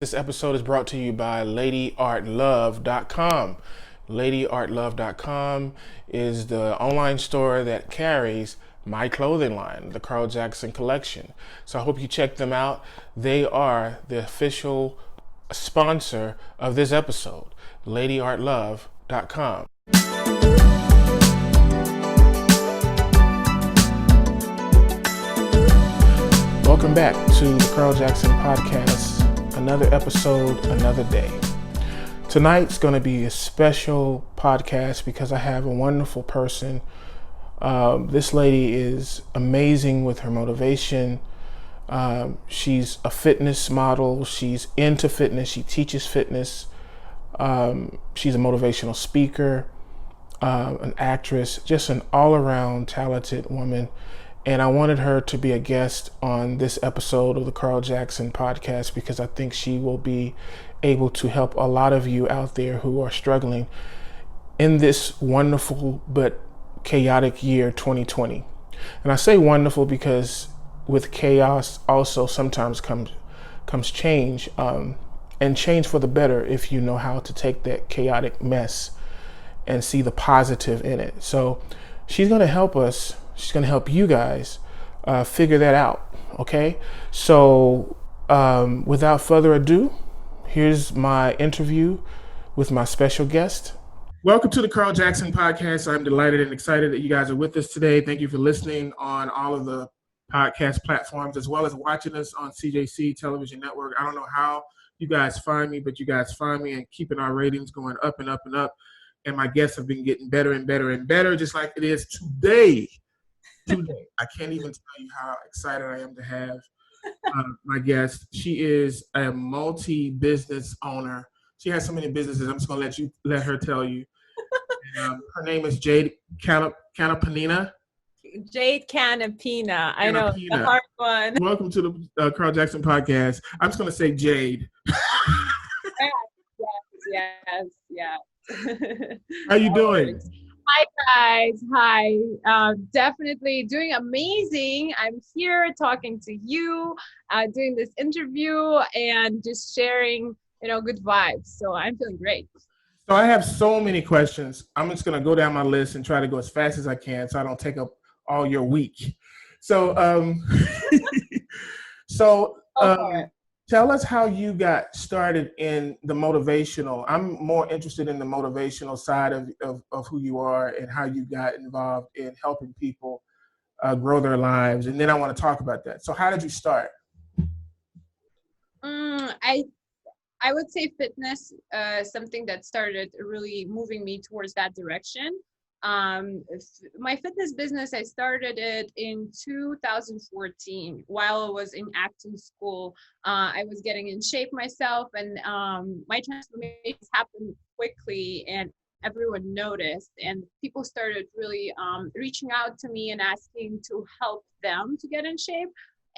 This episode is brought to you by LadyArtLove.com. LadyArtLove.com is the online store that carries my clothing line, the Carl Jackson collection. So I hope you check them out. They are the official sponsor of this episode, LadyArtLove.com. Welcome back to the Carl Jackson podcast. Another episode, another day. Tonight's going to be a special podcast because I have a wonderful person. This lady is amazing with her motivation. She's a fitness model. She's into fitness. She teaches fitness. She's a motivational speaker, an actress, just an all-around talented woman. And I wanted her to be a guest on this episode of the Carl Jackson podcast because I think she will be able to help a lot of you out there who are struggling in this wonderful but chaotic year 2020. And I say wonderful because with chaos also sometimes comes change, and change for the better if you know how to take that chaotic mess and see the positive in it. So she's going to help us. She's going to help you guys figure that out. Okay. So without further ado, here's my interview with my special guest. Welcome to the Carl Jackson podcast. I'm delighted and excited that you guys are with us today. Thank you for listening on all of the podcast platforms as well as watching us on CJC Television Network. I don't know how you guys find me, but you guys find me and keeping our ratings going up and up and up. And my guests have been getting better and better and better, just like it is today. I can't even tell you how excited I am to have my guest. She is a multi-business owner. She has so many businesses. I'm just going to let her tell you. Her name is Jade Kanapina. Jade Kanapina. I know, the hard one. Welcome to the Carl Jackson podcast. I'm just going to say Jade. Yes. How you doing? Hi guys. Hi. Definitely doing amazing. I'm here talking to you, doing this interview and just sharing, good vibes. So I'm feeling great. So I have so many questions. I'm just going to go down my list and try to go as fast as I can so I don't take up all your week. So, tell us how you got started in the motivational. I'm more interested in the motivational side of who you are and how you got involved in helping people grow their lives. And then I want to talk about that. So how did you start? I would say fitness, something that started really moving me towards that direction. My fitness business, I started it in 2014 while I was in acting school. I was getting in shape myself, and my transformations happened quickly, and everyone noticed, and people started really reaching out to me and asking to help them to get in shape.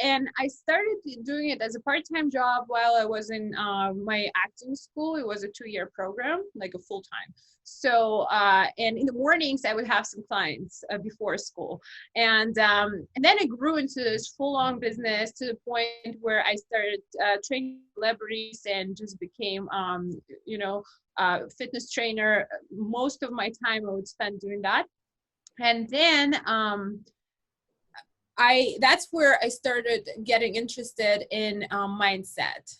And I started doing it as a part-time job while I was in my acting school. It was a 2-year program, like a full-time. So, and in the mornings, I would have some clients before school. And then it grew into this full-on business to the point where I started training celebrities and just became, fitness trainer. Most of my time I would spend doing that. And then that's where I started getting interested in mindset.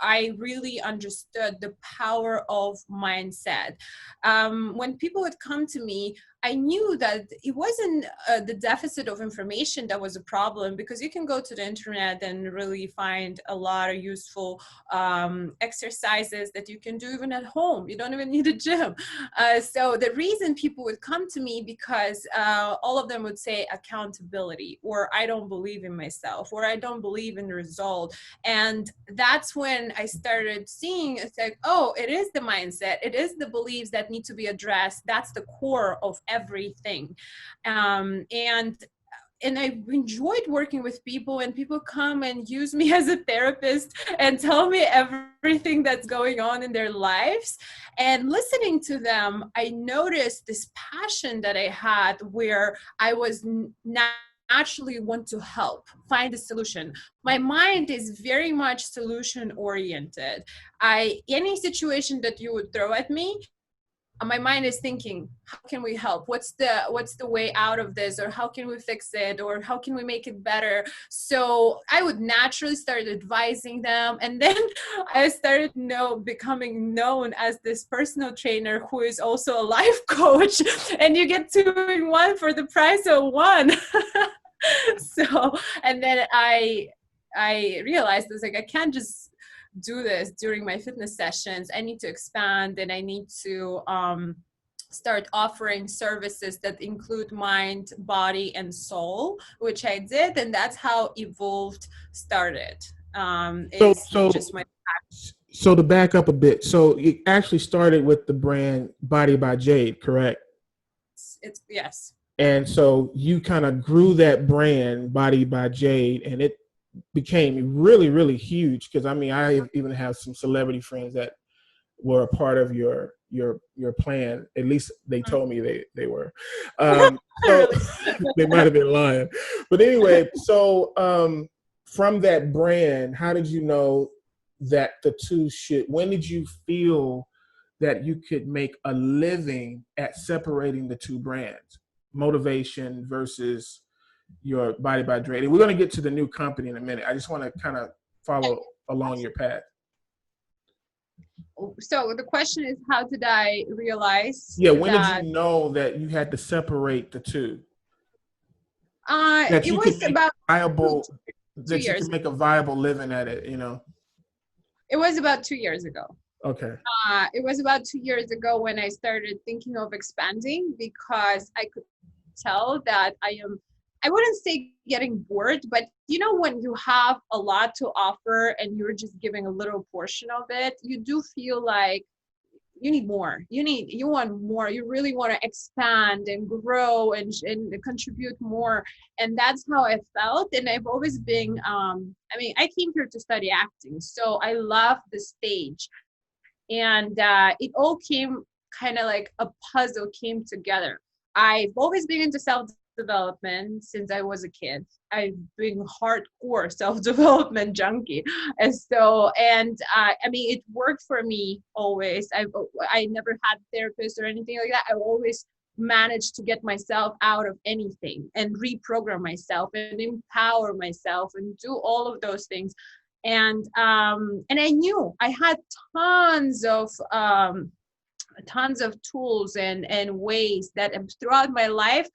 I really understood the power of mindset. When people would come to me, I knew that it wasn't the deficit of information that was a problem, because you can go to the internet and really find a lot of useful exercises that you can do even at home. You don't even need a gym. So the reason people would come to me, because all of them would say accountability, or I don't believe in myself, or I don't believe in the result. And that's when I started seeing, it's like, oh, it is the mindset. It is the beliefs that need to be addressed. That's the core of everything. And I enjoyed working with people, and people come and use me as a therapist and tell me everything that's going on in their lives. And listening to them, I noticed this passion that I had, where I was not naturally want to help find a solution. My mind is very much solution oriented. Any situation that you would throw at me, my mind is thinking, how can we help? What's the way out of this? Or how can we fix it? Or how can we make it better? So I would naturally start advising them. And then I started becoming known as this personal trainer who is also a life coach. And you get 2 in 1 for the price of 1. So, and then I realized, I was like, I can't just do this during my fitness sessions. I need to expand, and I need to start offering services that include mind, body, and soul, which I did, and that's how Evoolved started. So to back up a bit, so it actually started with the brand Body by Jade, correct? It's yes. And so you kind of grew that brand Body by Jade, and it became really, really huge. Because I mean, I even have some celebrity friends that were a part of your plan. At least they told me they were. So they might have been lying, but anyway. So from that brand, how did you know that the two should? When did you feel that you could make a living at separating the two brands, motivation versus your Body by Jade? And we're going to get to the new company in a minute. I just want to kind of follow along your path. So the question is, how did I realize? Yeah, when did you know that you had to separate the two? That it was about viable. That you could make a viable living at it, you know. It was about 2 years ago. Okay. It was about 2 years ago when I started thinking of expanding, because I could tell that I wouldn't say getting bored, but you know, when you have a lot to offer and you're just giving a little portion of it, you do feel like you need more. You want more. You really want to expand and grow and contribute more. And that's how I felt. And I've always been, I came here to study acting, so I love the stage. And it all came kind of like a puzzle came together. I've always been into self-development since I was a kid. I've been hardcore self-development junkie. And so, it worked for me always. I never had a therapist or anything like that. I always managed to get myself out of anything and reprogram myself and empower myself and do all of those things. And I knew I had tons of tools and ways that throughout my life,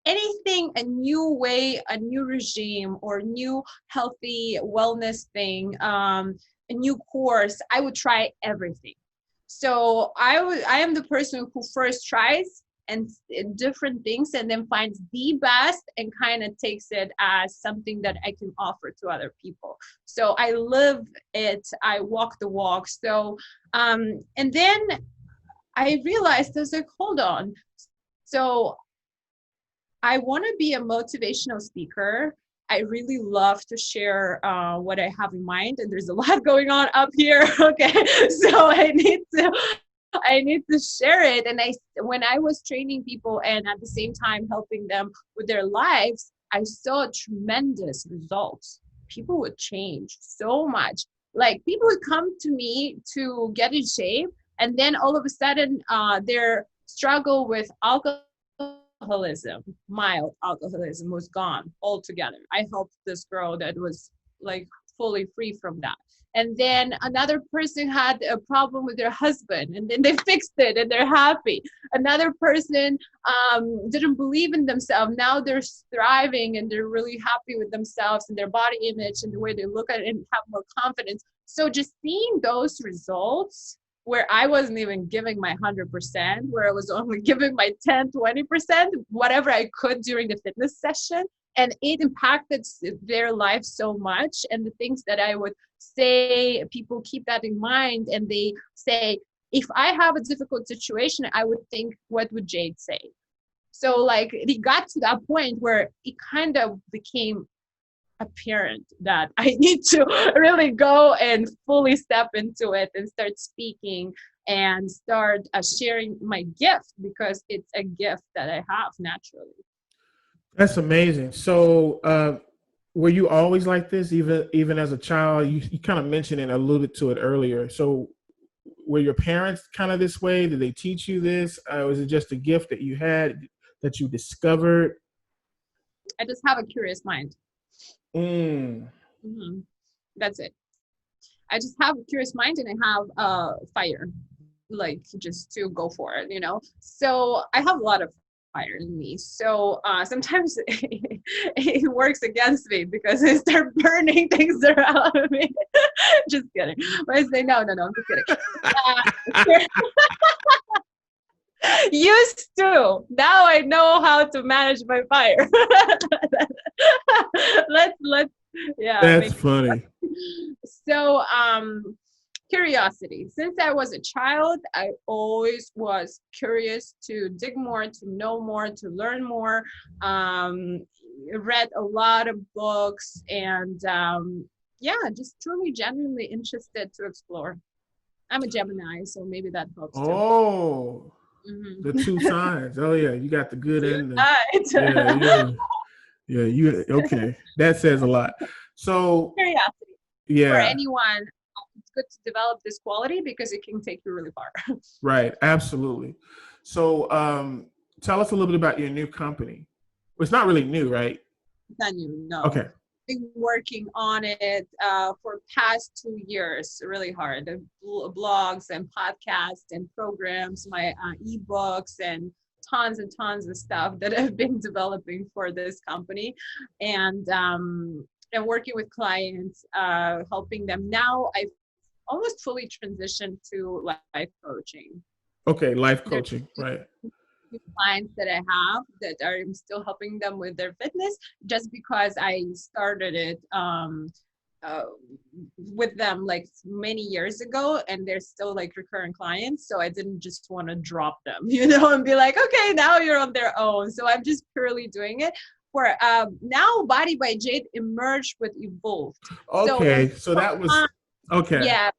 anything, a new way, a new regime, or new healthy wellness thing, a new course, I would try everything. So I am the person who first tries and different things and then finds the best and kind of takes it as something that I can offer to other people. So I live it, I walk the walk. So and then I realized, I was like, hold on. So I want to be a motivational speaker. I really love to share what I have in mind, and there's a lot going on up here. Okay, so I need to share it. And when I was training people and at the same time helping them with their lives, I saw tremendous results. People would change so much. Like, people would come to me to get in shape, and then all of a sudden their struggle with alcoholism, mild alcoholism, was gone altogether. I helped this girl that was like fully free from that. And then another person had a problem with their husband, and then they fixed it and they're happy. Another person didn't believe in themselves. Now they're thriving and they're really happy with themselves and their body image and the way they look at it and have more confidence. So just seeing those results where I wasn't even giving my 100%, where I was only giving my 10, 20%, whatever I could during the fitness session. And it impacted their life so much. And the things that I would say, people keep that in mind. And they say, if I have a difficult situation, I would think, what would Jade say? So like, it got to that point where it kind of became apparent that I need to really go and fully step into it and start speaking and start sharing my gift, because it's a gift that I have naturally. That's amazing. So, were you always like this, even as a child? You kind of mentioned and alluded to it earlier. So, were your parents kind of this way? Did they teach you this? Was it just a gift that you had that you discovered? I just have a curious mind. Mm. Hmm. That's it. I just have a curious mind and I have fire, like just to go for it, you know? So I have a lot of fire in me. So sometimes it works against me because I start burning things around me. Just kidding. But I say, no, no, no, I'm just kidding. Used to. Now I know how to manage my fire. let's yeah, That's make funny. so curiosity. Since I was a child, I always was curious to dig more, to know more, to learn more. Read a lot of books and yeah, just truly genuinely interested to explore. I'm a Gemini, so maybe that helps too. Oh, Mm-hmm. the two signs. Oh yeah, you got the good and the yeah, Right. you okay. That says a lot. So Curiosity for yeah, anyone. It's good to develop this quality because it can take you really far. right, absolutely. So tell us a little bit about your new company. Well, it's not really new, right? Than you know. Okay. Been working on it for past 2 years, really hard. The blogs and podcasts and programs, my ebooks and tons of stuff that I've been developing for this company, and working with clients, helping them. Now I've almost fully transitioned to life coaching. Okay, life There's coaching, right. clients that I have that I'm still helping them with their fitness just because I started it uh, with them like many years ago and they're still like recurring clients. So I didn't just want to drop them, and be like, okay, now you're on their own. So I'm just purely doing it. For now, Body by Jade emerged with Evoolved. So when Okay, so that was okay. yeah,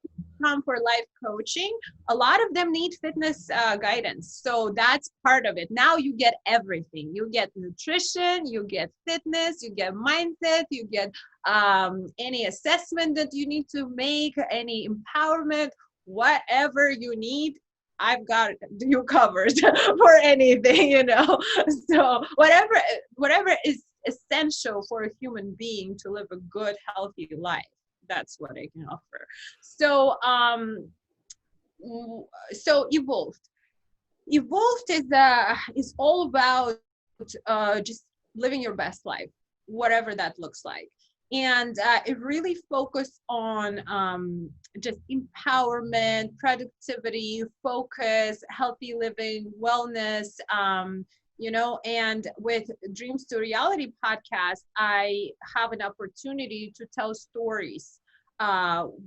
come for life coaching, a lot of them need fitness guidance, so that's part of it. Now you get everything. You get nutrition, you get fitness, you get mindset, you get any assessment that you need to make, any empowerment, whatever you need. I've got you covered for anything, so whatever is essential for a human being to live a good healthy life, that's what I can offer. So so evolved is all about just living your best life, whatever that looks like. And it really focused on just empowerment, productivity, focus, healthy living, wellness. And with Dreams to Reality podcast, I have an opportunity to tell stories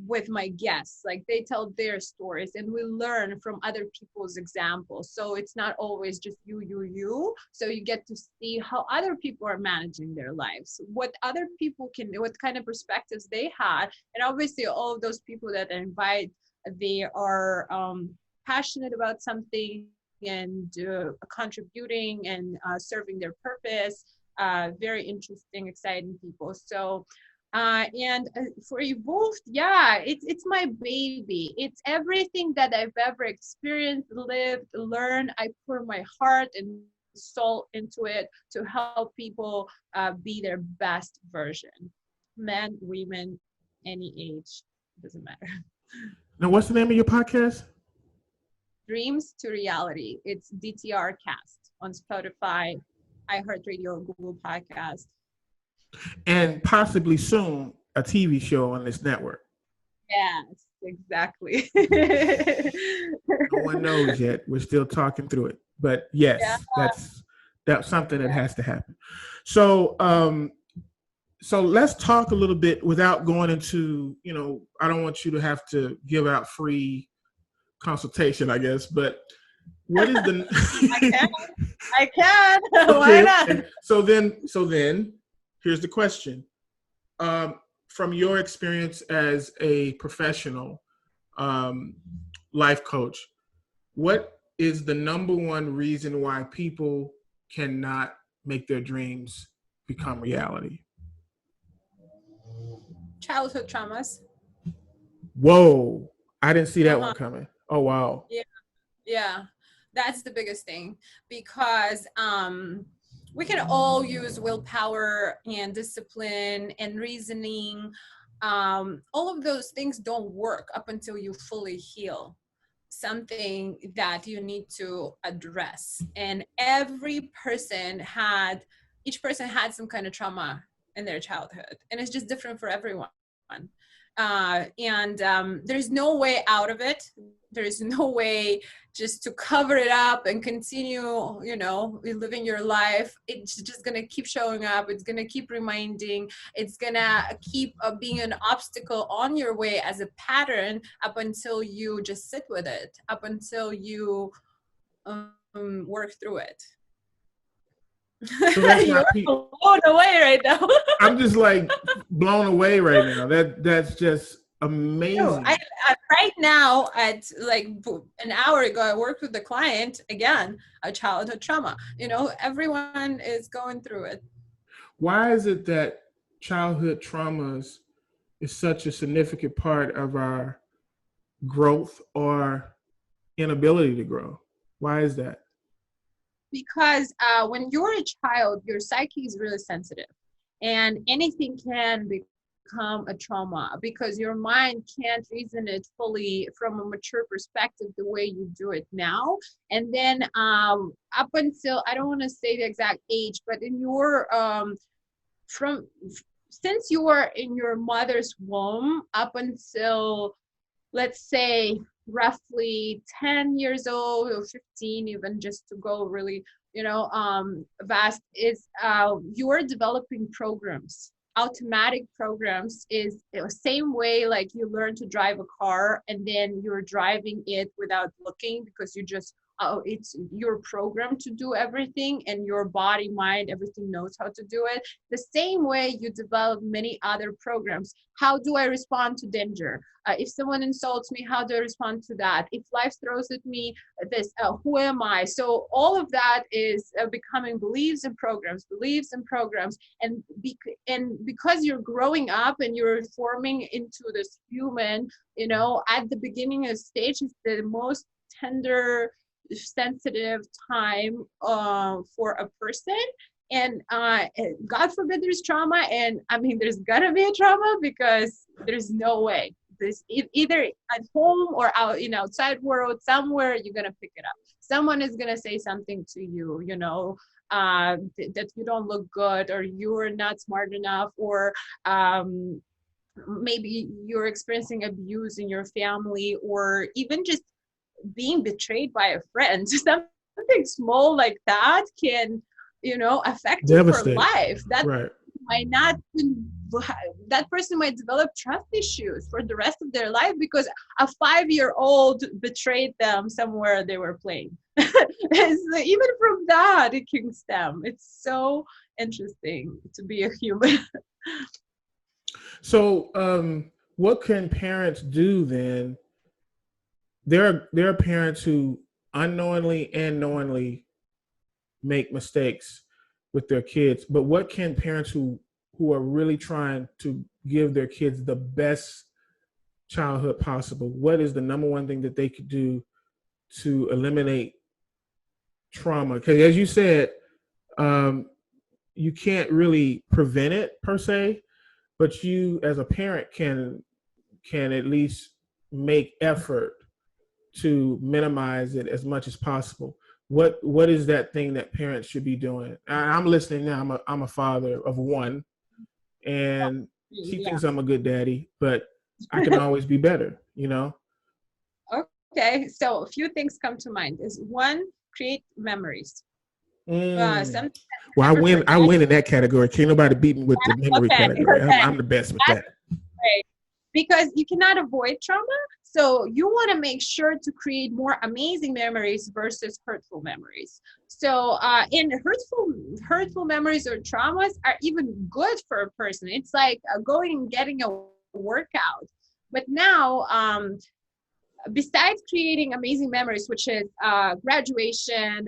with my guests. Like they tell their stories and we learn from other people's examples. So it's not always just you. So you get to see how other people are managing their lives, what other people can do, what kind of perspectives they had. And obviously all of those people that I invite, they are passionate about something and contributing and serving their purpose. Very interesting, exciting people. So and for Evolved, yeah, it's my baby. It's everything that I've ever experienced, lived, learned. I pour my heart and soul into it to help people be their best version. Men, women, any age, doesn't matter. Now, what's the name of your podcast? Dreams to Reality. It's DTR Cast on Spotify, iHeartRadio, Google Podcast. And possibly soon a TV show on this network. Yes, exactly. No one knows yet. We're still talking through it, but yes, Yeah. that's something that has to happen. So, so let's talk a little bit without going into, I don't want you to have to give out free consultation, I guess, but what is the I can. okay, Why not? okay. So then here's the question. From your experience as a professional life coach, what is the number one reason why people cannot make their dreams become reality? Childhood traumas. Whoa, I didn't see that Uh-huh. one coming. Oh, wow. Yeah. Yeah, that's the biggest thing, because we can all use willpower and discipline and reasoning. All of those things don't work up until you fully heal something that you need to address. And each person had some kind of trauma in their childhood, and it's just different for everyone. There's no way out of it. There's no way just to cover it up and continue, living your life. It's just gonna keep showing up. It's gonna keep reminding. It's gonna keep being an obstacle on your way as a pattern up until you just sit with it, up until you work through it. So that's You're not blown away right now. I'm just like blown away right now. That's just amazing. Right now, at like an hour ago, I worked with the client again, a childhood trauma. Everyone is going through it. Why is it that childhood traumas is such a significant part of our growth or inability to grow? Why is that? Because when you're a child, your psyche is really sensitive, and anything can become a trauma because your mind can't reason it fully from a mature perspective the way you do it now. And then up until, I don't want to say the exact age, but in your since you were in your mother's womb up until, let's say, roughly 10 years old or 15, even, just to go really vast, is you're developing programs. Automatic programs is the same way like you learn to drive a car and then you're driving it without looking because you just it's your program to do everything, and your body, mind, everything knows how to do it. The same way you develop many other programs. How do I respond to danger? If someone insults me, how do I respond to that? If life throws at me this, who am I? So all of that is becoming beliefs and programs, and because you're growing up and you're forming into this human, at the beginning of the stage is the most tender, sensitive time for a person. And God forbid there's trauma, and I mean there's gonna be a trauma because there's no way. This either at home or out outside world, somewhere you're gonna pick it up. Someone is gonna say something to you, that you don't look good, or you're not smart enough, or maybe you're experiencing abuse in your family, or even just being betrayed by a friend. Something small like that can affect you for life. That right. might not that person might develop trust issues for the rest of their life because a 5-year-old betrayed them somewhere they were playing. So even from that it can stem. It's so interesting to be a human. So what can parents do then? There are parents who unknowingly and knowingly make mistakes with their kids, but what can parents who are really trying to give their kids the best childhood possible, what is the number one thing that they could do to eliminate trauma? Because as you said, you can't really prevent it per se, but you as a parent can at least make effort to minimize it as much as possible. What is that thing that parents should be doing? I'm listening now. I'm a father of one, and she thinks I'm a good daddy, but I can always be better, Okay, so a few things come to mind. Is one, create memories. Well, I win in that category. Can't nobody beat me with the memory category. Okay. I'm the best with that. Right. Because you cannot avoid trauma. So you want to make sure to create more amazing memories versus hurtful memories. So in hurtful memories or traumas are even good for a person. It's like going and getting a workout. But now besides creating amazing memories, which is graduation,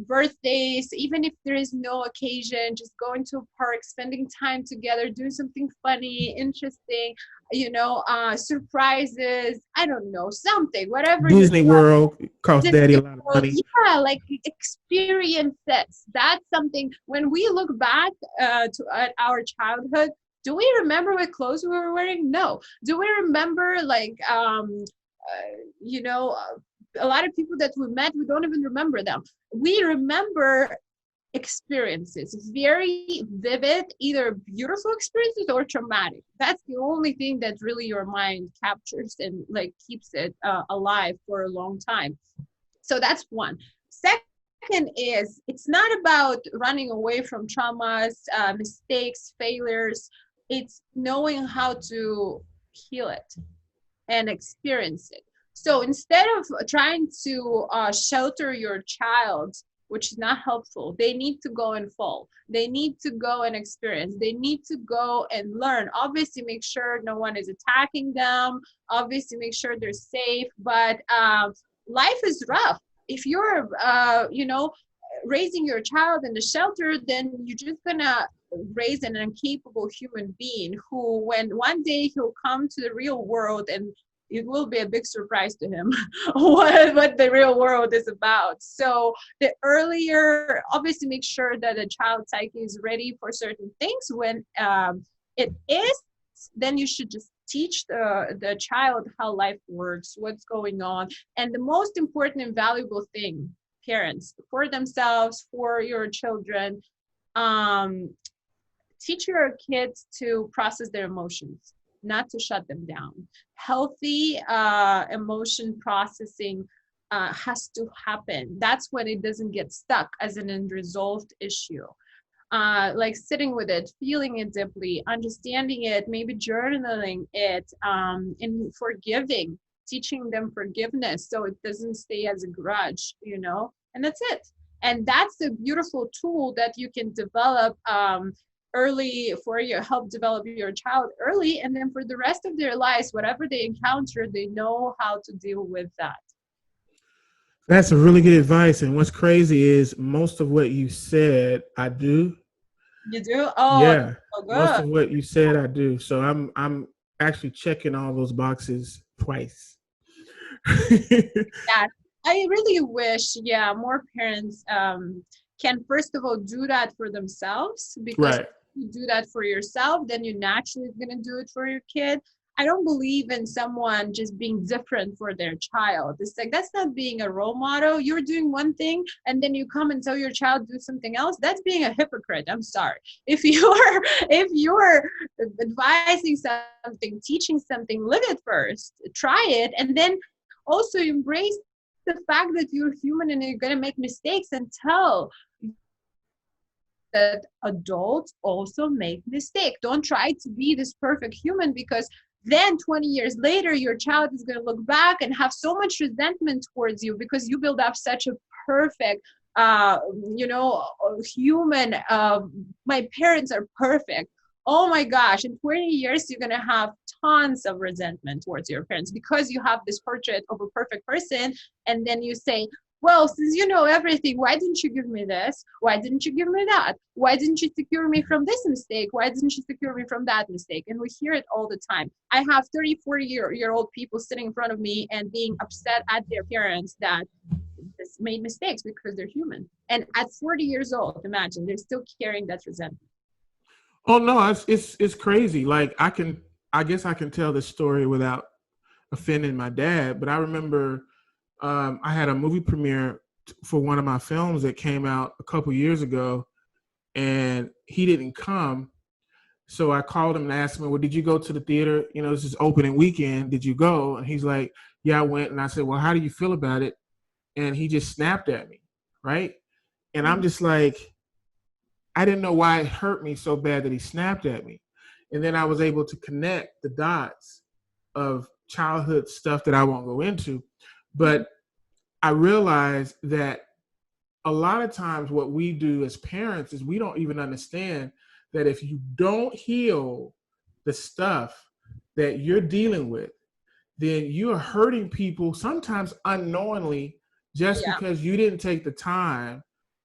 birthdays, even if there is no occasion, just going to a park, spending time together, doing something funny, interesting, surprises, I don't know, something, whatever you Disney love. World costs daddy a lot of Well, money. yeah, like experiences. That's something when we look back at our childhood. Do we remember what clothes we were wearing? No. Do we remember a lot of people that we met? We don't even remember them. We remember experiences, very vivid, either beautiful experiences or traumatic. That's the only thing that really your mind captures and like keeps it alive for a long time. So that's one. Second is it's not about running away from traumas, mistakes, failures. It's knowing how to heal it and experience it. So instead of trying to shelter your child, which is not helpful, they need to go and fall. They need to go and experience. They need to go and learn. Obviously, make sure no one is attacking them. Obviously, make sure they're safe. But life is rough. If you're, raising your child in the shelter, then you're just gonna raise an incapable human being who, when one day he'll come to the real world, and it will be a big surprise to him what the real world is about. So the earlier, obviously make sure that the child psyche is ready for certain things. When it is, then you should just teach the child how life works, what's going on. And the most important and valuable thing, parents, for themselves, for your children, teach your kids to process their emotions, not to shut them down. Healthy emotion processing has to happen. That's when it doesn't get stuck as an unresolved issue. Like sitting with it, feeling it deeply, understanding it, maybe journaling it, and forgiving, teaching them forgiveness so it doesn't stay as a grudge, and that's it. And that's a beautiful tool that you can develop early for your help develop your child early, and then for the rest of their lives, whatever they encounter, they know how to deal with that. That's a really good advice. And what's crazy is most of what you said, I do. You do? Oh, Yeah, so most good. of what you said, I do. So I'm actually checking all those boxes twice. Yeah, I really wish, more parents can first of all do that for themselves, because Right. if you do that for yourself, then you naturally going to do it for your kid. I don't believe in someone just being different for their child. It's like, that's not being a role model. You're doing one thing and then you come and tell your child do something else. That's being a hypocrite. I'm sorry. If you're advising something, teaching something, live it first, try it, and then also embrace the fact that you're human and you're going to make mistakes, and tell that adults also make mistakes. Don't try to be this perfect human, because then 20 years later, your child is going to look back and have so much resentment towards you because you build up such a perfect, human. My parents are perfect. Oh my gosh, in 20 years, you're going to have tons of resentment towards your parents because you have this portrait of a perfect person. And then you say, well, since you know everything, why didn't you give me this? Why didn't you give me that? Why didn't you secure me from this mistake? Why didn't you secure me from that mistake? And we hear it all the time. I have 34-year-old people sitting in front of me and being upset at their parents that made mistakes because they're human. And at 40 years old, imagine, they're still carrying that resentment. Oh no, it's crazy. Like I guess I can tell this story without offending my dad, but I remember I had a movie premiere for one of my films that came out a couple years ago, and he didn't come. So I called him and asked him, well, did you go to the theater? This is opening weekend. Did you go? And he's like, yeah, I went. And I said, well, how do you feel about it? And he just snapped at me, right? And I'm just like, I didn't know why it hurt me so bad that he snapped at me. And then I was able to connect the dots of childhood stuff that I won't go into. But I realized that a lot of times what we do as parents is we don't even understand that if you don't heal the stuff that you're dealing with, then you're hurting people sometimes unknowingly just Yeah. because you didn't take the time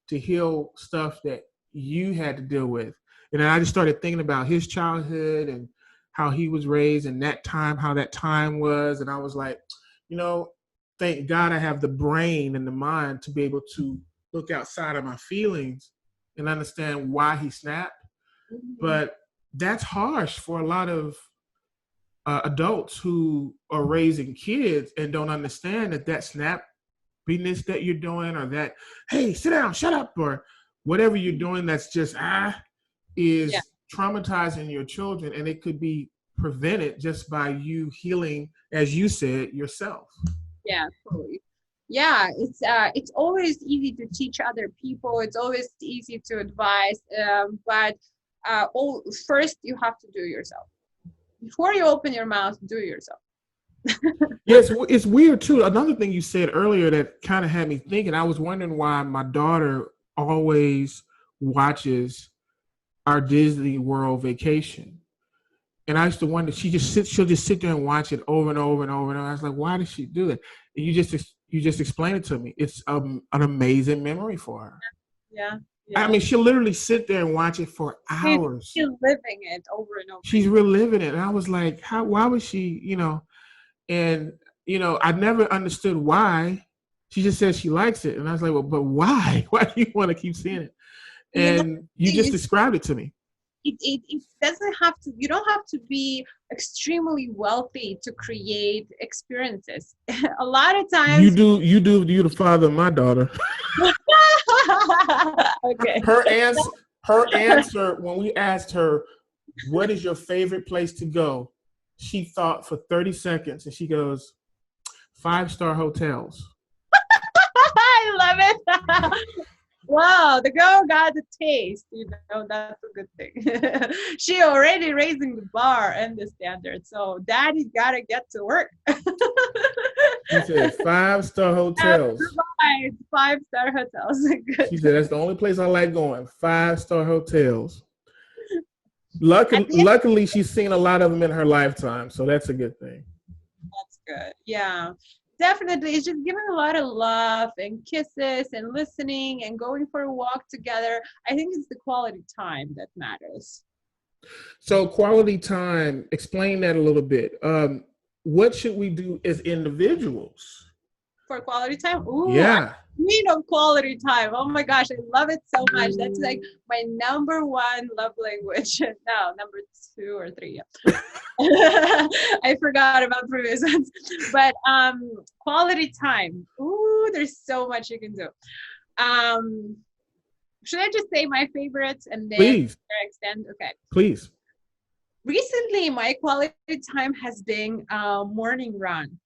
to heal stuff that you had to deal with. And then I just started thinking about his childhood and how he was raised and that time, how that time was. And I was like, you know, thank God I have the brain and the mind to be able to look outside of my feelings and understand why he snapped. Mhm. But that's harsh for a lot of adults who are raising kids and don't understand that snappiness that you're doing, or that, hey, sit down, shut up, or whatever you're doing that's just Yeah. is traumatizing your children, and it could be prevented just by you healing, as you said, yourself. Yeah, totally. Yeah, it's always easy to teach other people. It's always easy to advise, but first you have to do yourself. Before you open your mouth, do yourself. Yes, it's weird too. Another thing you said earlier that kind of had me thinking. I was wondering why my daughter always watches our Disney World vacation. And I used to wonder, she'll just sit there and watch it over and over and over and over. I was like, why does she do that? And you just explained it to me. It's an amazing memory for her. Yeah, I yeah. mean, she'll literally sit there and watch it for hours. She's living it over and over She's again. reliving it. And I was like, why would she, and, I never understood why. She just says she likes it. And I was like, well, but why? Why do you want to keep seeing it? And another And you thing just is, described it to me. it doesn't have to, you don't have to be extremely wealthy to create experiences. A lot of times, You're the father of my daughter. okay. Her answer, when we asked her, what is your favorite place to go? She thought for 30 seconds and she goes, 5-star hotels. I love it. Wow, the girl got the taste, that's a good thing. She already raising the bar and the standard, so daddy gotta get to work. She said 5-star hotels. Provide 5-star hotels. Good. She said that's the only place I like going. 5-star hotels. At the end, Luckily, she's seen a lot of them in her lifetime, so that's a good thing. that's good. Yeah, definitely. It's just giving a lot of love and kisses and listening and going for a walk together. I think it's the quality time that matters. So quality time, explain that a little bit. What should we do as individuals? For quality time? Ooh, I Yeah. mean of quality time. Oh my gosh, I love it so much. That's like my number one love language. No, number 2 or 3. Yeah. I forgot about previous ones. But quality time. Ooh, there's so much you can do. Should I just say my favorites and then Please. extend? Okay. Please. Recently, my quality time has been morning run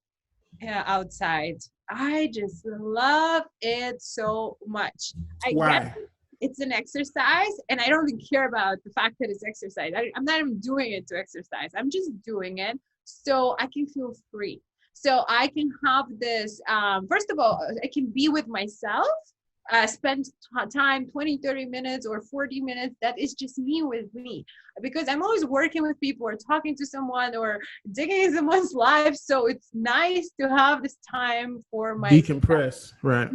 outside. I just love it so much. I Why? guess it's an exercise, and I don't even care about the fact that it's exercise. I'm not even doing it to exercise. I'm just doing it so I can feel free. So I can have this, first of all, I can be with myself, spend time 20 30 minutes or 40 minutes that is just me with me, because I'm always working with people or talking to someone or digging in someone's life, so it's nice to have this time for myself. Decompress, right?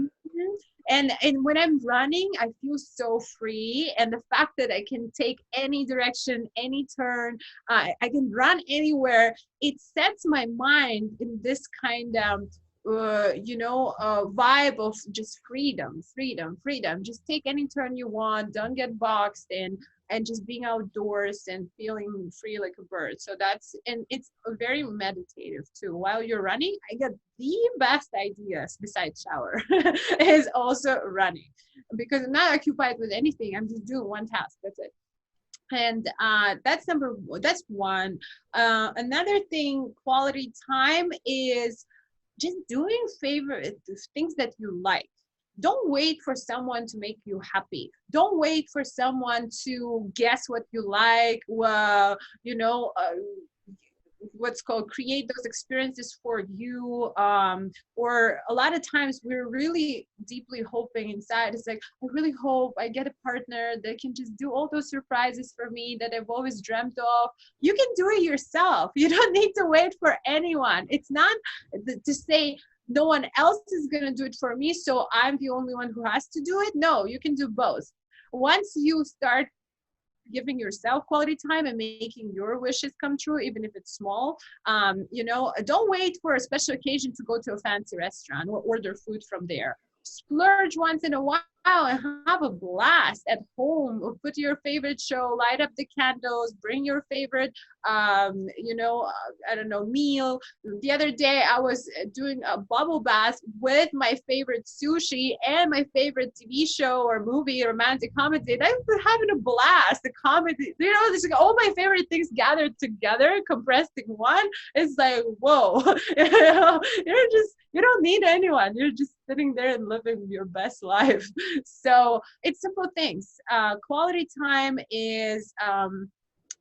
And when I'm running, I feel so free, and the fact that I can take any direction, any turn, I can run anywhere, it sets my mind in this kind of vibe of just freedom. Just take any turn you want, don't get boxed in, and just being outdoors and feeling free like a bird. So it's very meditative too. While you're running, I get the best ideas besides shower is also running, because I'm not occupied with anything. I'm just doing one task. That's it. And that's one. Another thing, quality time is just doing favorite things that you like. Don't wait for someone to make you happy. Don't wait for someone to guess what you like. Well, what's called create those experiences for you. Or a lot of times we're really deeply hoping inside, it's like, I really hope I get a partner that can just do all those surprises for me that I've always dreamt of. You can do it yourself. You don't need to wait for anyone. It's not to say no one else is going to do it for me, so I'm the only one who has to do it. No, you can do both. Once you start giving yourself quality time and making your wishes come true, even if it's small, don't wait for a special occasion to go to a fancy restaurant or order food from there. Splurge once in a while and have a blast at home. Put your favorite show, light up the candles, bring your favorite I don't know, meal. The other day I was doing a bubble bath with my favorite sushi and my favorite TV show or movie, romantic comedy, and I've been having a blast. The comedy, there's like all my favorite things gathered together, compressed in one. It's like, whoa. You don't need anyone. You're just sitting there and living your best life. So it's simple things. Quality time is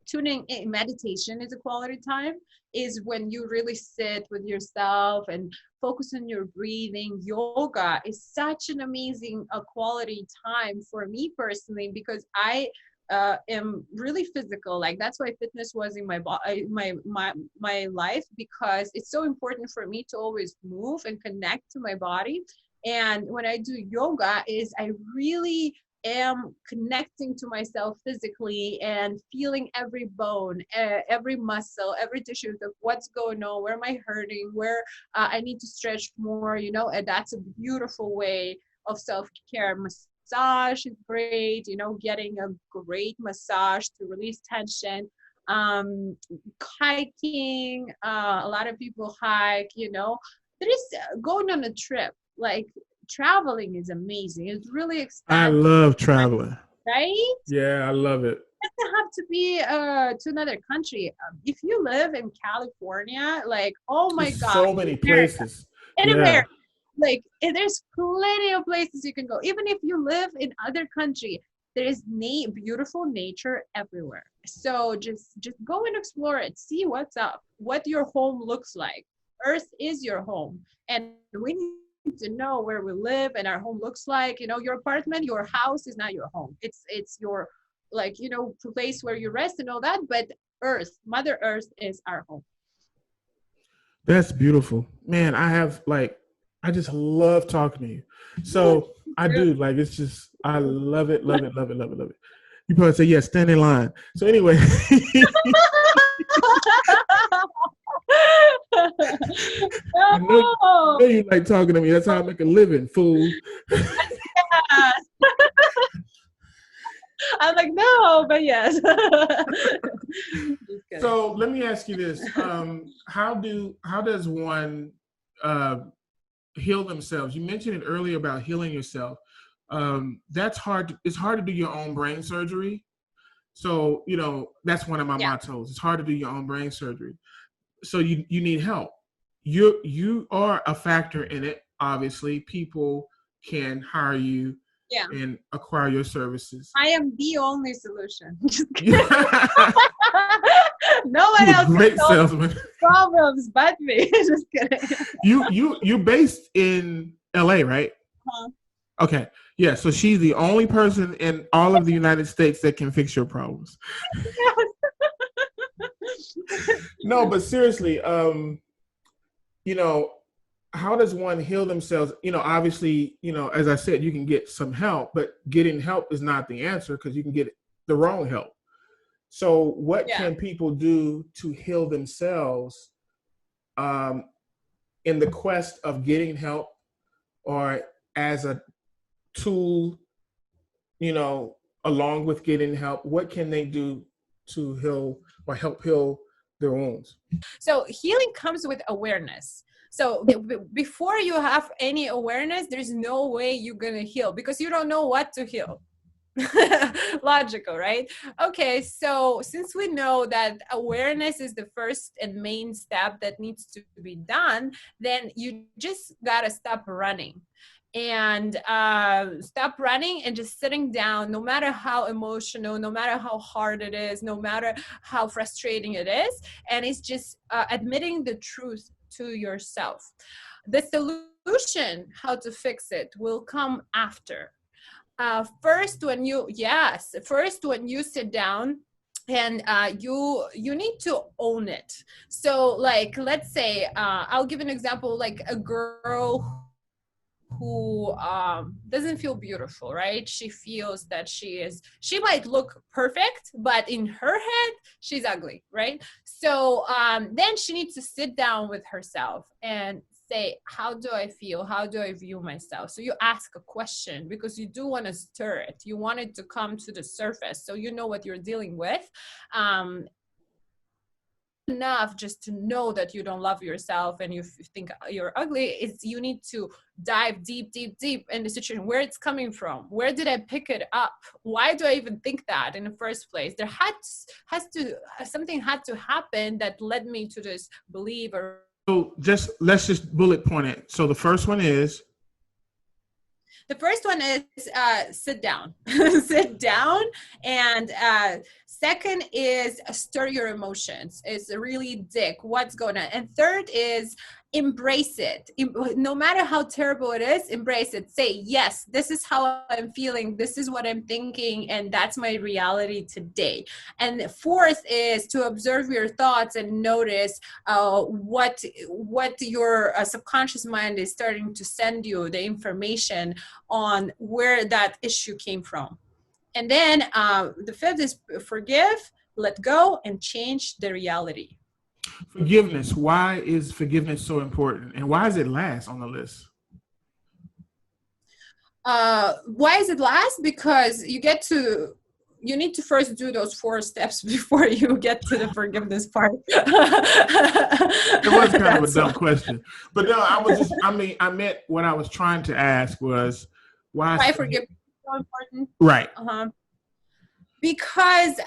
tuning in. Meditation is a quality time, is when you really sit with yourself and focus on your breathing. Yoga is such an amazing quality time for me personally, because I am really physical. Like, that's why fitness was in my life, because it's so important for me to always move and connect to my body. And when I do yoga, is I really am connecting to myself physically and feeling every bone, every muscle, every tissue of what's going on, where am I hurting, where I need to stretch more, and that's a beautiful way of self-care. Massage is great, getting a great massage to release tension. Hiking, a lot of people hike, there is going on a trip. Like, traveling is amazing. It's really I expansive, love traveling. right? Yeah, I love it. It doesn't have to be to another country. If you live in California, like, oh my There's God, so many America, places. in Yeah. America, like, there's plenty of places you can go. Even if you live in other country, there is beautiful nature everywhere. So just go and explore it. See what's up, what your home looks like. Earth is your home, and we need to know where we live and our home looks like. Your apartment, your house is not your home. It's your, like, place where you rest and all that. But Earth, Mother Earth, is our home. That's beautiful. Man, I just love talking to you. So I do, like, it's just, I love it, love it, love it, love it, love it. You probably say, yeah, stand in line. So anyway. I know you like talking to me. That's how I make a living, fool. Yes. I'm like, no, but yes. So let me ask you this: how does one heal themselves? You mentioned it earlier about healing yourself. That's hard. It's hard to do your own brain surgery. So that's one of my mottos. It's hard to do your own brain surgery. So you need help. You are a factor in it. Obviously, people can hire you and acquire your services. I am the only solution. No one else great salesman. Problems but me. Just kidding. You're based in LA, right? Okay. Yeah, so she's the only person in all of the United States that can fix your problems. No, but seriously, how does one heal themselves? Obviously, as I said, you can get some help, but getting help is not the answer, because you can get the wrong help. So what can people do to heal themselves in the quest of getting help, or as a tool, along with getting help? What can they do to heal or help heal their wounds? So healing comes with awareness. So before you have any awareness, there's no way you're going to heal, because you don't know what to heal. Logical, right? Okay, so since we know that awareness is the first and main step that needs to be done, then you just gotta stop running. and stop running and just sitting down, no matter how emotional, no matter how hard it is, no matter how frustrating it is. And it's just admitting the truth to yourself. The solution, how to fix it, will come after. First, when you sit down, and you need to own it. So like, let's say, I'll give an example, like a girl who doesn't feel beautiful, right? She feels that she might look perfect, but in her head, she's ugly, right? So then she needs to sit down with herself and say, how do I feel? How do I view myself? So you ask a question because you do want to stir it. You want it to come to the surface so you know what you're dealing with. Enough just to know that you don't love yourself and you think you're ugly. Is you need to dive deep in the situation, where it's coming from. Where did I pick it up? Why do I even think that in the first place? There something had to happen that led me to this belief. Or so let's just bullet point it. So the first one is sit down. Sit down. And second is stir your emotions. It's really dig what's going on. And third is embrace it. No matter how terrible it is, embrace it. Say, yes, this is how I'm feeling. This is what I'm thinking. And that's my reality today. And fourth is to observe your thoughts and notice what your subconscious mind is starting to send you the information on where that issue came from. And then the fifth is forgive, let go, and change the reality. forgiveness. Why is forgiveness so important? And why is it last on the list? Why is it last? Because you need to first do those 4 steps before you get to the forgiveness part. It was kind of a dumb question. But no, I meant what I was trying to ask was why forgiveness is so important. Right. Because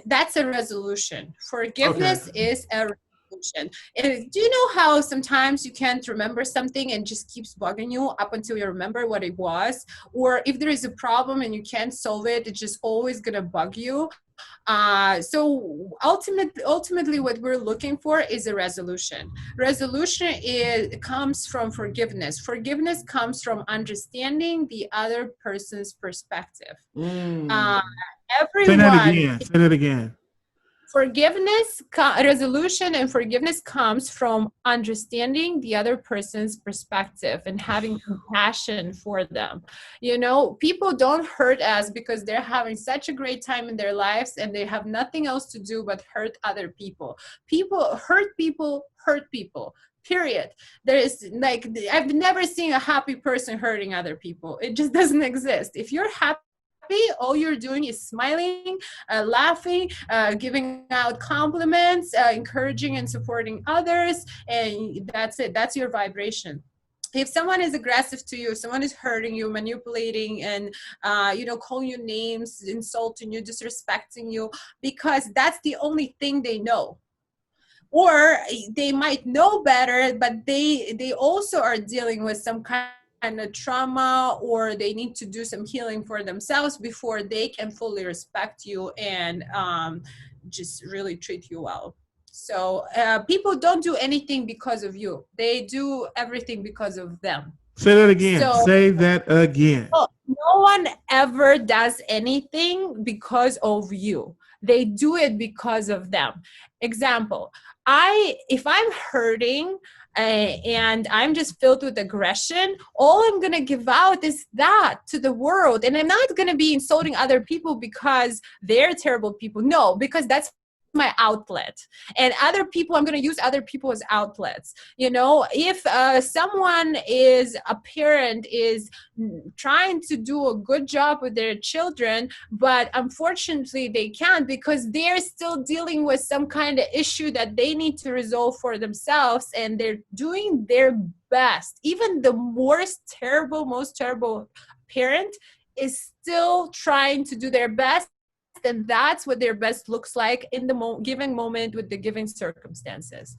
that's a resolution. Forgiveness is a resolution. Do you know how sometimes you can't remember something and just keeps bugging you up until you remember what it was? Or if there is a problem and you can't solve it, it's just always gonna bug you. So ultimately what we're looking for is a resolution. Resolution comes from forgiveness. Forgiveness comes from understanding the other person's perspective. Everyone. Say that again. Forgiveness, resolution and forgiveness comes from understanding the other person's perspective and having compassion for them. You know, people don't hurt us because they're having such a great time in their lives and they have nothing else to do but hurt other people. Hurt people. Period. There is I've never seen a happy person hurting other people. It just doesn't exist. If you're happy, all you're doing is smiling, laughing, giving out compliments, encouraging and supporting others, and that's it. That's your vibration. If someone is aggressive to you, someone is hurting you, manipulating, and calling you names, insulting you, disrespecting you, because that's the only thing they know. Or they might know better, but they also are dealing with some kind of trauma, or they need to do some healing for themselves before they can fully respect you and just really treat you well. So people don't do anything because of you. They do everything because of them. Say that again. Say that again. No one ever does anything because of you. They do it because of them. Example, if I'm hurting and I'm just filled with aggression, all I'm going to give out is that to the world. And I'm not going to be insulting other people because they're terrible people. No, because that's my outlet. And other people, I'm going to use other people as outlets. You know, if a parent is trying to do a good job with their children, but unfortunately they can't because they're still dealing with some kind of issue that they need to resolve for themselves, and they're doing their best. Even the most terrible parent is still trying to do their best. And that's what their best looks like in the given moment with the given circumstances.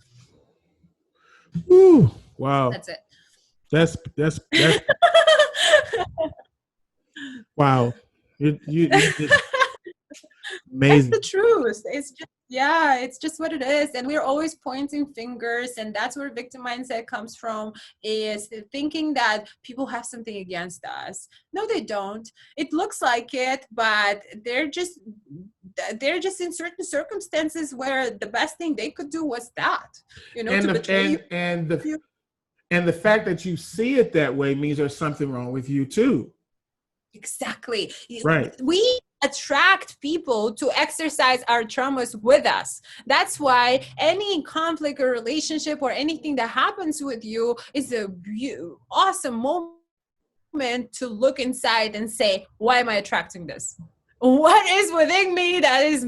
Ooh, wow. That's it. That's wow. You just That's amazing. the truth. It's just, yeah, it's just what it is. And we're always pointing fingers. And that's where victim mindset comes from, is thinking that people have something against us. No, they don't. It looks like it, but they're just in certain circumstances where the best thing they could do was that, And to the betray you. and the fact that you see it that way means there's something wrong with you too. Exactly. Right. We attract people to exercise our traumas with us. That's why any conflict or relationship or anything that happens with you is a awesome moment to look inside and say, why am I attracting this? What is within me that is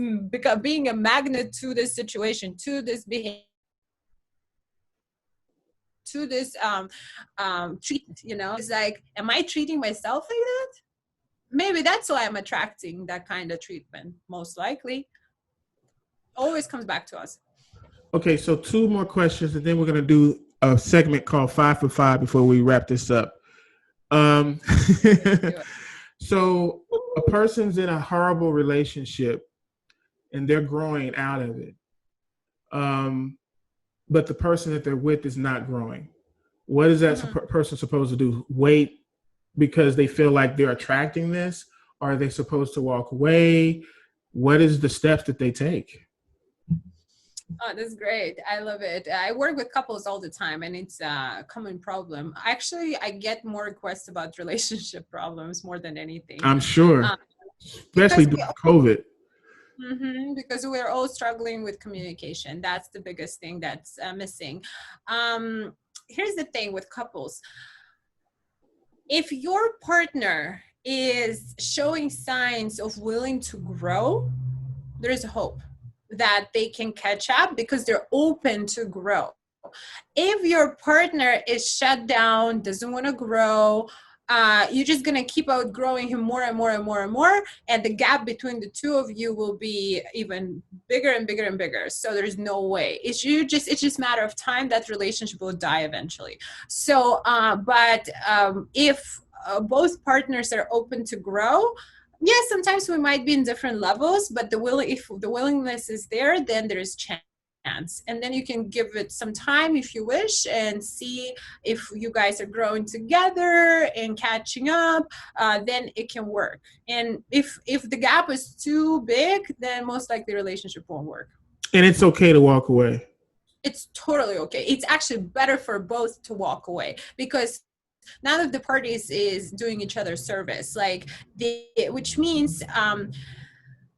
being a magnet to this situation, to this behavior, to this treatment? It's like, am I treating myself like that? Maybe that's why I'm attracting that kind of treatment, most likely. Always comes back to us. Okay, so 2 more questions, and then we're going to do a segment called 5 for 5 before we wrap this up. So a person's in a horrible relationship, and they're growing out of it. But the person that they're with is not growing. What is that person supposed to do? Wait because they feel like they're attracting this? Or are they supposed to walk away? What is the steps that they take? Oh, that's great. I love it. I work with couples all the time, and it's a common problem. Actually, I get more requests about relationship problems more than anything. I'm sure, especially during COVID. Because we're all struggling with communication. That's the biggest thing that's missing. Here's the thing with couples. If your partner is showing signs of willing to grow, there's hope that they can catch up because they're open to grow. If your partner is shut down, doesn't want to grow, you're just going to keep outgrowing him more and more and more and more. And the gap between the two of you will be even bigger and bigger and bigger. So there's no way. It's just a matter of time that relationship will die eventually. So, if both partners are open to grow, yes, sometimes we might be in different levels, but if the willingness is there, then there's chance. And then you can give it some time if you wish and see if you guys are growing together and catching up, then it can work. And if the gap is too big, then most likely the relationship won't work. And it's okay to walk away. It's totally okay. It's actually better for both to walk away, because none of the parties is doing each other service, which means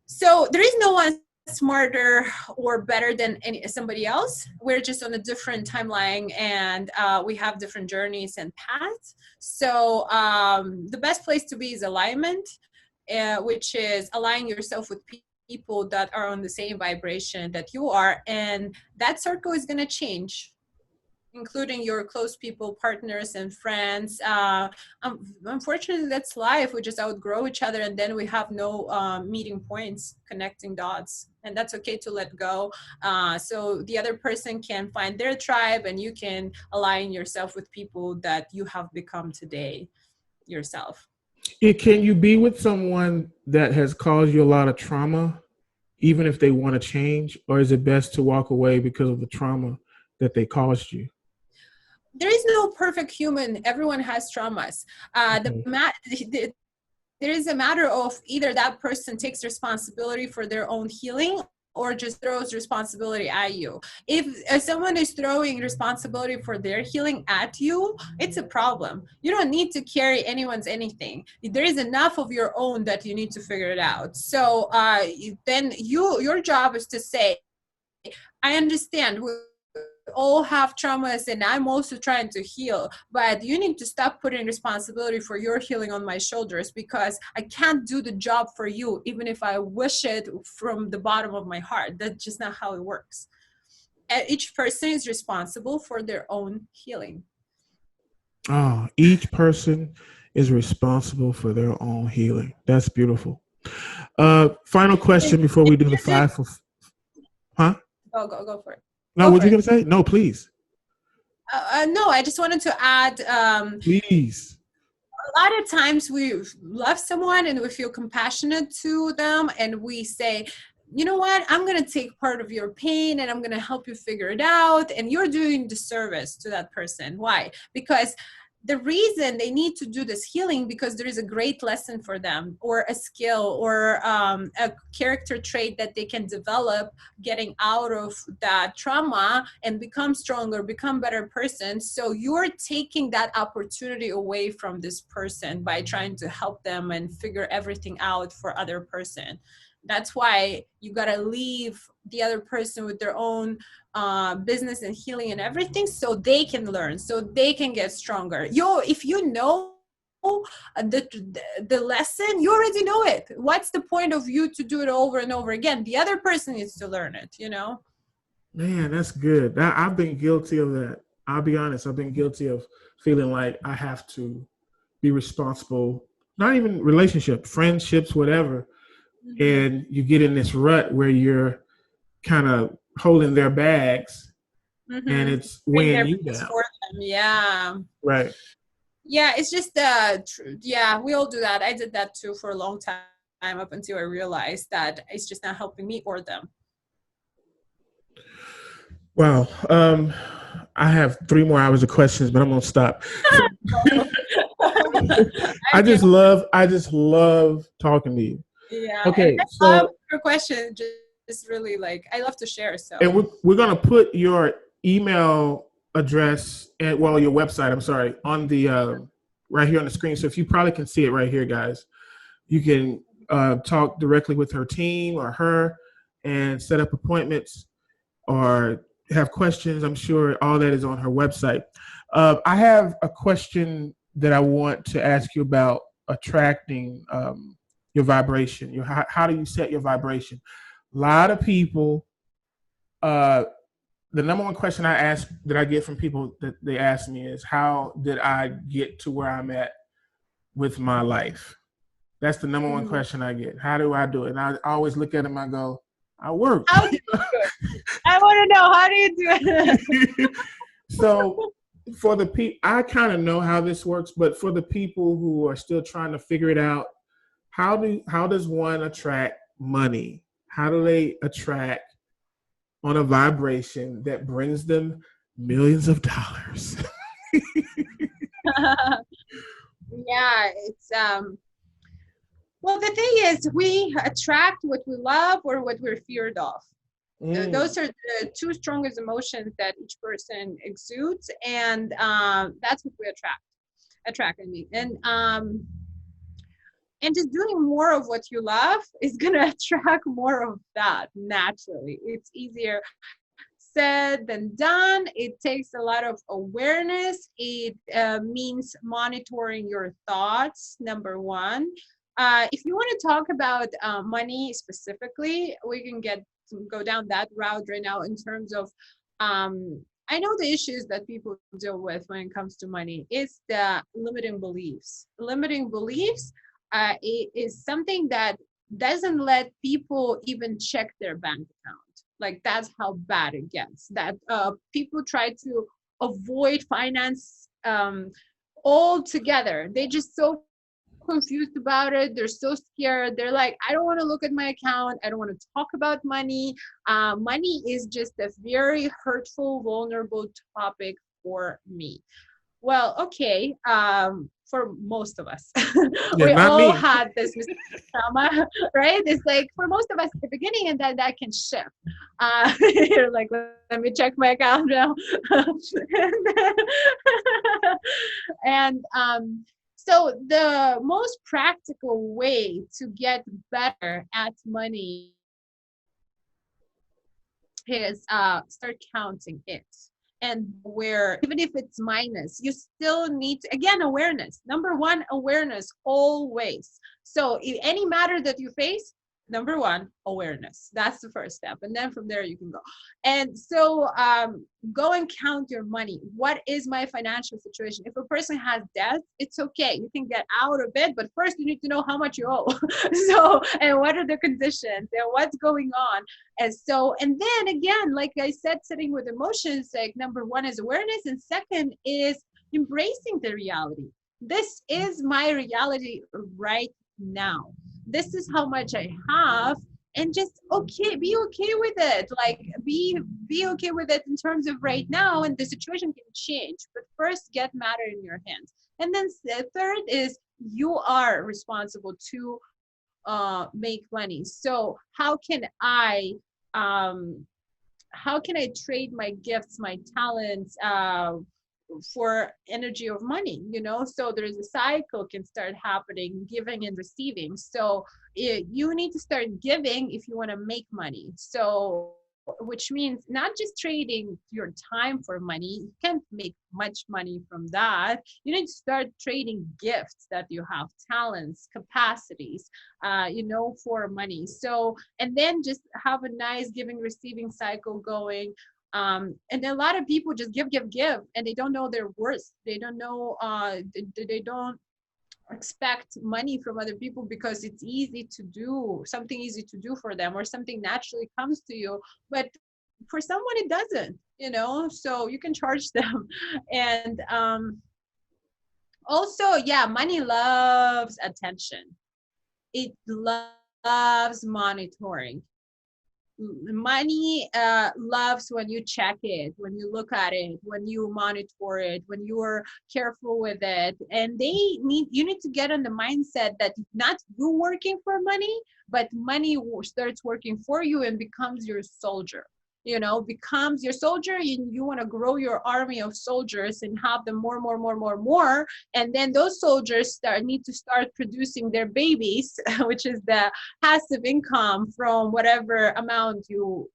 so there is no one smarter or better than somebody else. We're just on a different timeline, and we have different journeys and paths. So the best place to be is alignment, which is aligning yourself with people that are on the same vibration that you are, and that circle is going to change, including your close people, partners, and friends. Unfortunately, that's life. We just outgrow each other, and then we have no meeting points, connecting dots. And that's okay to let go. So the other person can find their tribe, and you can align yourself with people that you have become today yourself. Can you be with someone that has caused you a lot of trauma, even if they want to change? Or is it best to walk away because of the trauma that they caused you? There is no perfect human. Everyone has traumas. There is a matter of either that person takes responsibility for their own healing or just throws responsibility at you. If someone is throwing responsibility for their healing at you, it's a problem. You don't need to carry anyone's anything. There is enough of your own that you need to figure it out. So then your job is to say, I understand we all have traumas and I'm also trying to heal, but you need to stop putting responsibility for your healing on my shoulders, because I can't do the job for you even if I wish it from the bottom of my heart. That's just not how it works. Each person is responsible for their own healing. Oh, each person is responsible for their own healing. That's beautiful. Final question before we do the 5 for... Huh? Go for it. No, what you going to say? No, please. No, I just wanted to add, Please. a lot of times we love someone and we feel compassionate to them and we say, you know what, I'm going to take part of your pain and I'm going to help you figure it out. And you're doing disservice to that person. Why? Because the reason they need to do this healing, because there is a great lesson for them, or a skill, or a character trait that they can develop getting out of that trauma and become stronger, become better person. So you're taking that opportunity away from this person by trying to help them and figure everything out for other person. That's why you got to leave the other person with their own business and healing and everything, so they can learn, so they can get stronger. If you know the lesson, you already know it. What's the point of you to do it over and over again? The other person needs to learn it, you know. Man, that's good. I've been guilty of that. I'll be honest. I've been guilty of feeling like I have to be responsible, not even relationship, friendships, whatever. And you get in this rut where you're kind of holding their bags and it's Bring weighing their you business down. for them. Yeah. Right. Yeah, it's just yeah, we all do that. I did that too for a long time, up until I realized that it's just not helping me or them. Wow. I have 3 more hours of questions, but I'm gonna stop. I just love talking to you. Yeah, Okay, and I love so your question. Just really like, I love to share. So and we're gonna put your email address and your website. I'm sorry, on the right here on the screen. So if you probably can see it right here, guys, you can talk directly with her team or her and set up appointments or have questions. I'm sure all that is on her website. I have a question that I want to ask you about attracting your vibration. How do you set your vibration? A lot of people, the number one question I get from people that they ask me is, how did I get to where I'm at with my life? That's the number one question I get. How do I do it? And I always look at them, I go, I work. how do you do it? I want to know, how do you do it? So for the people, I kind of know how this works, but for the people who are still trying to figure it out, how does one attract money? How do they attract on a vibration that brings them millions of dollars? Yeah, it's well, the thing is, we attract what we love or what we're feared of. Those are the 2 strongest emotions that each person exudes, and that's what we attract. I mean, and just doing more of what you love is gonna attract more of that naturally. It's easier said than done. It takes a lot of awareness. It means monitoring your thoughts, number one. If you want to talk about money specifically, we can go down that route right now in terms of I know the issues that people deal with when it comes to money is the limiting beliefs. Limiting beliefs is something that doesn't let people even check their bank account. Like, that's how bad it gets. That people try to avoid finance altogether. They just so confused about it. They're so scared. They're like, I don't want to look at my account. I don't want to talk about money. Money is just a very hurtful, vulnerable topic for me. Well, okay, for most of us, we all had this trauma, right? It's like for most of us at the beginning, and then that can shift. You're like, let me check my account now. And so the most practical way to get better at money is start counting it. And where, even if it's minus, you still need to, again, awareness. Number one, awareness always. So any matter that you face, Number one, awareness. That's the first step. And then from there you can go. And so go and count your money. What is my financial situation? If a person has debt, it's okay. You can get out of it, but first you need to know how much you owe. So, and what are the conditions and what's going on. And so, and then again, like I said, sitting with emotions, like number one is awareness. And second is embracing the reality. This is my reality right now. This is how much I have, and just be okay with it. Like be okay with it in terms of right now, and the situation can change. But first, get matter in your hands. And then the third is you are responsible to make money. So how can I trade my gifts, my talents, for energy of money, so there's a cycle can start happening, giving and receiving. So you need to start giving if you want to make money. So which means not just trading your time for money. You can't make much money from that. You need to start trading gifts that you have, talents, capacities, for money. So, and then just have a nice giving receiving cycle going. And a lot of people just give, and they don't know their worth. They don't know, they don't expect money from other people because it's easy to do, something easy to do for them, or something naturally comes to you. But for someone it doesn't, so you can charge them. And also, yeah, money loves attention. It loves monitoring. Money loves when you check it, when you look at it, when you monitor it, when you are careful with it. And you need to get on the mindset that not you working for money, but money starts working for you and becomes your soldier. Becomes your soldier. You want to grow your army of soldiers and have them more. And then those soldiers need to start producing their babies, which is the passive income from whatever amount you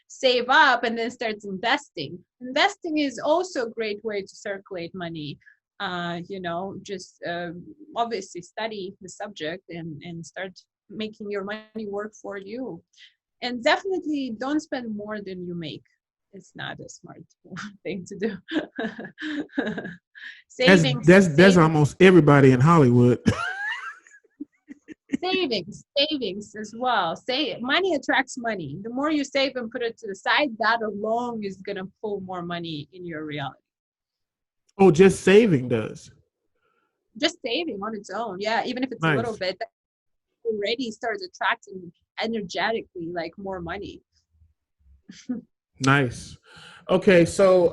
save up, and then starts investing. Investing is also a great way to circulate money. Just obviously study the subject and start making your money work for you. And definitely don't spend more than you make. It's not a smart thing to do. Savings. That's almost everybody in Hollywood. Savings as well. Money attracts money. The more you save and put it to the side, that alone is going to pull more money in your reality. Oh, just saving does. Just saving on its own. Yeah. Even if it's a little bit, that already starts attracting energetically like more money. Nice. Okay. So,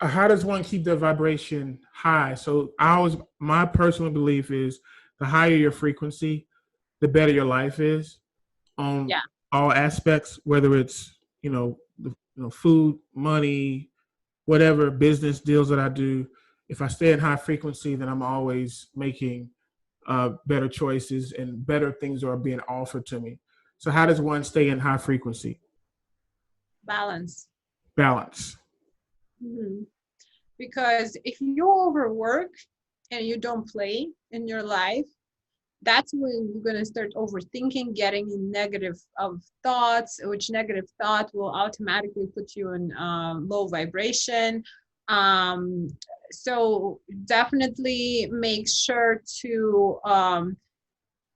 how does one keep the vibration high? So my personal belief is the higher your frequency, the better your life is on all aspects, whether it's, food, money, whatever business deals that I do. If I stay in high frequency, then I'm always making better choices and better things are being offered to me. So how does one stay in high frequency? Balance. Mm-hmm. Because if you overwork and you don't play in your life, that's when you're going to start overthinking, getting in negative thoughts, which negative thought will automatically put you in low vibration. So definitely make sure to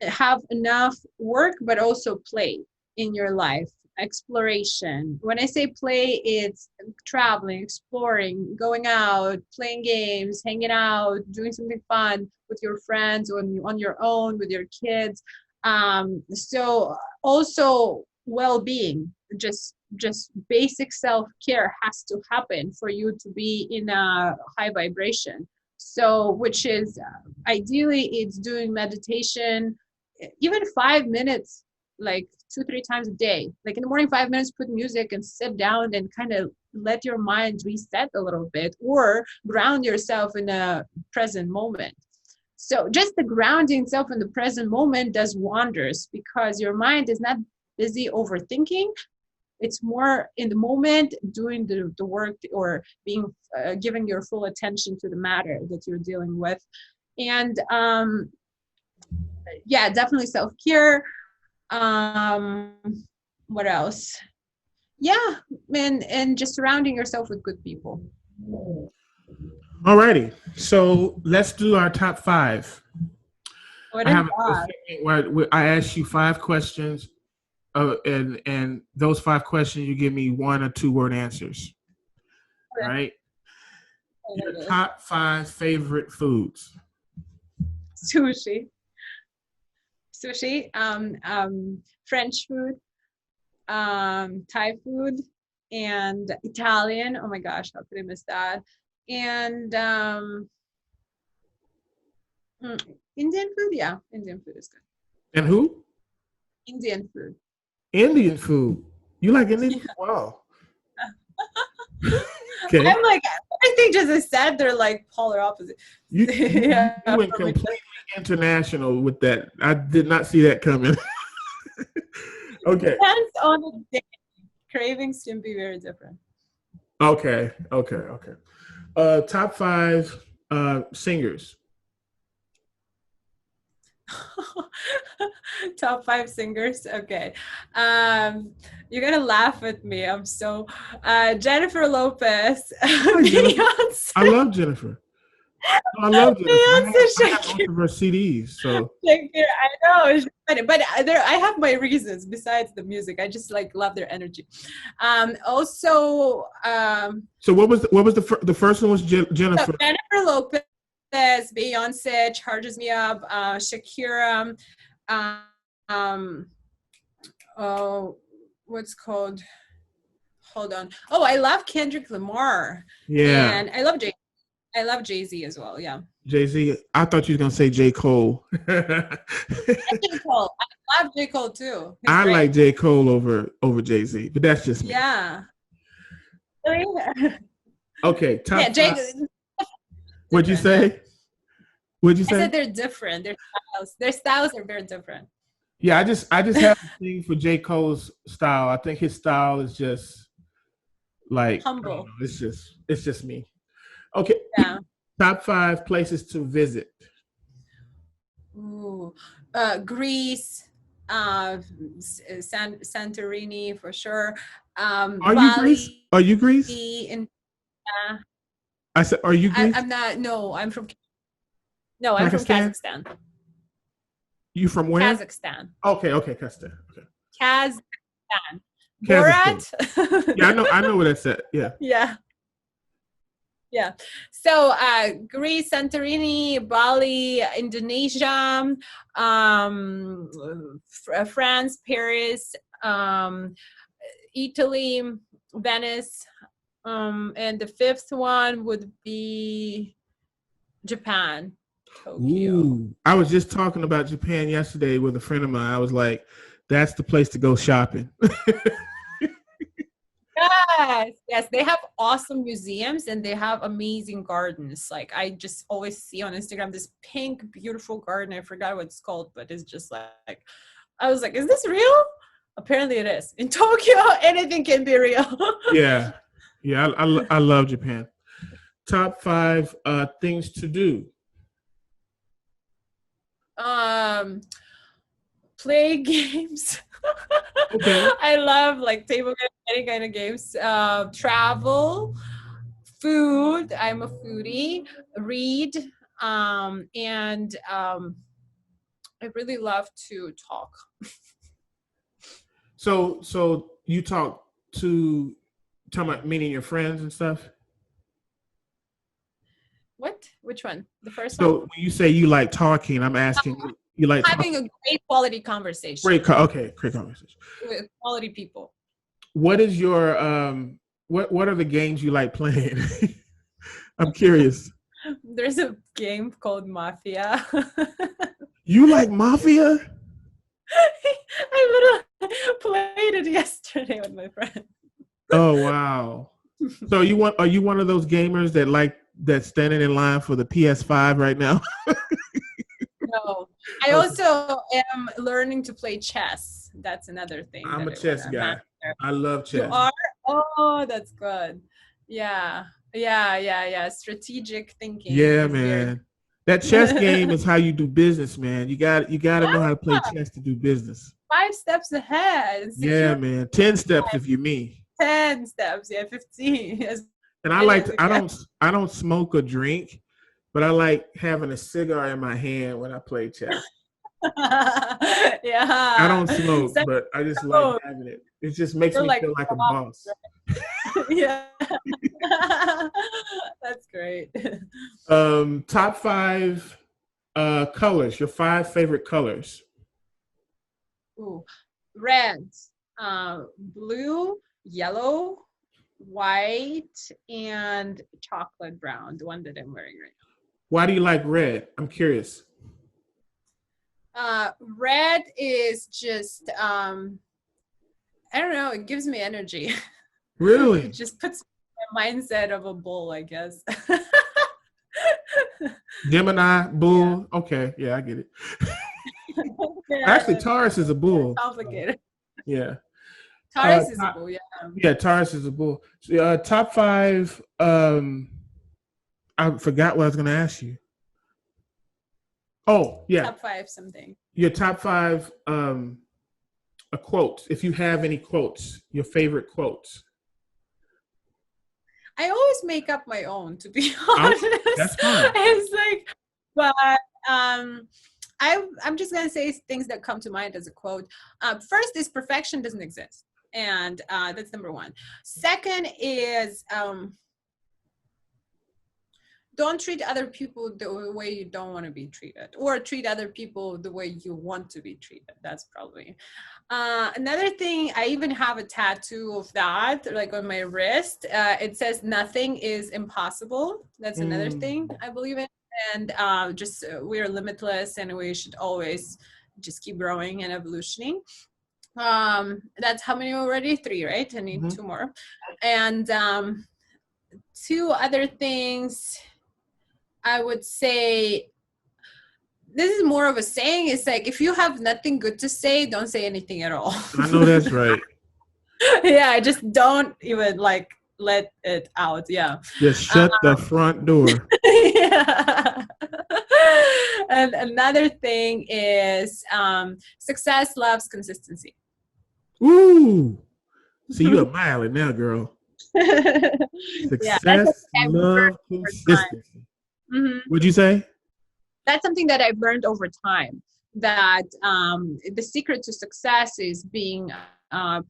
have enough work, but also play in your life. Exploration. When I say play, it's traveling, exploring, going out, playing games, hanging out, doing something fun with your friends or on your own with your kids. So also well-being, just basic self-care has to happen for you to be in a high vibration. So which is ideally it's doing meditation, even 5 minutes, like 2-3 times a day. Like in the morning, 5 minutes, put music and sit down and kind of let your mind reset a little bit, or ground yourself in a present moment. So just the grounding itself in the present moment does wonders, because your mind is not busy overthinking. It's more in the moment, doing the work, or being giving your full attention to the matter that you're dealing with. And Yeah, definitely self-care. What else? Yeah, and just surrounding yourself with good people. Alrighty, so let's do our top 5. What I is have a that? segment where I ask you 5 questions, and those 5 questions you give me 1 or 2 word answers. All right. Your top 5 favorite foods. Sushi, sushi, French food, Thai food, and Italian. Oh my gosh, how could I miss that? And Indian food. Yeah, Indian food is good. And who? Indian food. Indian food. You like Indian food? Wow. Okay. I'm like everything just is said. They're like polar opposite. You Yeah, went completely international with that. I did not see that coming. Okay. Depends on the day. Cravings can be very different. Okay. Top 5 singers. Top 5 singers. Okay. You're gonna laugh at me. I'm so Jennifer Lopez. Beyonce. I love Jennifer. I love Jennifer. Beyonce, I have most Shakira. of her CDs. So Shakira. I know, it's funny, but I have my reasons besides the music. I just like love their energy. Also, so what was the first one was Jennifer. so Jennifer Lopez, Beyonce charges me up. Shakira. Oh, what's called? Hold on. Oh, I love Kendrick Lamar. Yeah. And I love Jay. I love Jay-Z as well. Yeah. Jay-Z. I thought you were gonna say J. Cole. J. Cole. I love J. Cole too. He's I great. like J. Cole over Jay-Z, but that's just me. Yeah. Okay. Top Yeah, Jay. What'd you say? What'd you I say? said they're different. Their styles are very different. Yeah, I just have a thing for J. Cole's style. I think his style is just like Humble. It's just me. Okay. Yeah. Top 5 places to visit. Ooh. Greece, Santorini for sure. Bali. Are you Greece? In, I said, are you Greece? I'm not. No, I'm from. No, I'm from Kazakhstan. You from where? Kazakhstan. Okay, Kazakhstan. Okay. Kazakhstan. Borat. Yeah, I know where that's at. Yeah. Yeah. So Greece, Santorini, Bali, Indonesia, France, Paris, Italy, Venice, and the 5th one would be Japan, Tokyo. Ooh, I was just talking about Japan yesterday with a friend of mine. I was like, that's the place to go shopping. Yes, they have awesome museums and they have amazing gardens. Like I just always see on Instagram this pink, beautiful garden. I forgot what it's called, but it's just like I was like, is this real? Apparently it is. In Tokyo, anything can be real. Yeah, I love Japan. Top 5 things to do. Play games. Okay. I love like table games, any kind of games. Travel, food. I'm a foodie. Read, and I really love to talk. So you talking about meeting your friends and stuff? What? Which one? The first So one? when you say you like talking, I'm asking you like having a great quality conversation. Great conversation with quality people. What is your what are the games you like playing? I'm curious. There's a game called Mafia. You like Mafia? I literally played it yesterday with my friend. Oh wow! So are you one of those gamers that's standing in line for the PS5 right now? No, I also am learning to play chess. That's another thing. I'm a chess guy. I love chess. You are? Oh, that's good. Yeah. Strategic thinking. Yeah, man. That chess game is how you do business, man. You got to know how to play Yeah, chess to do business. 5 steps ahead. Yeah, Secure man. 10 steps if you me. 10 steps. Yeah, 15. As And many as you can. I don't smoke or drink, but I like having a cigar in my hand when I play chess. I Yeah. don't smoke, Second but I just like goal, having it. It just makes you're me like, feel like a boss. yeah. That's great. Top 5 colors, your 5 favorite colors. Ooh. Red, blue, yellow, white, and chocolate brown, the one that I'm wearing right Why do you like red? I'm curious. now. Red is just I don't know, it gives me energy. Really? It just puts my mindset of a bull, I guess. Gemini, bull. Yeah. Okay, yeah, I get it. Yeah, actually, Taurus is a bull. Complicated. Yeah. Taurus is a bull, yeah. Yeah, Taurus is a bull. So, top 5. I forgot what I was going to ask you. Oh, yeah. Top 5 something. Your top 5 quotes. If you have any quotes, your favorite quotes. I always make up my own, to be honest. That's fine. It's like, but I'm just gonna say things that come to mind as a quote. First is perfection doesn't exist, and that's number 1. Second is don't treat other people the way you don't want to be treated, or treat other people the way you want to be treated. That's probably another thing. I even have a tattoo of that, like on my wrist. It says nothing is impossible. That's another thing I believe in. And just we're limitless, and we should always just keep growing and evolutioning. That's how many already? 3, right? I need 2 more. And 2 other things I would say, this is more of a saying. It's like, if you have nothing good to say, don't say anything at all. I know that's right. Yeah, just don't even like let it out. Yeah. Just shut the front door. Yeah. And another thing is success loves consistency. Ooh. See, you admire it now, girl. Success loves consistency. What'd you say? That's something that I've learned over time, that the secret to success is being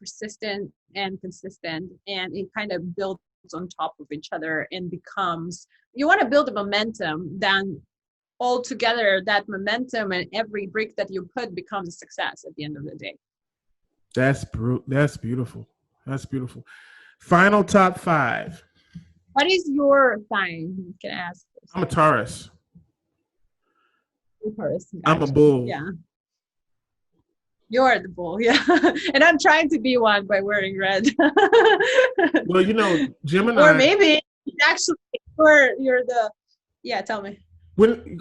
persistent and consistent, and it kind of builds on top of each other and becomes, you want to build a momentum, then all together that momentum and every brick that you put becomes a success at the end of the day. That's beautiful. That's beautiful. Final top 5. What is your sign? Can I ask? I'm a Taurus. Taurus. I'm a bull. Yeah. You're the bull, yeah. And I'm trying to be one by wearing red. Well, you know, Gemini. Or maybe actually, you're the. Yeah, tell me. When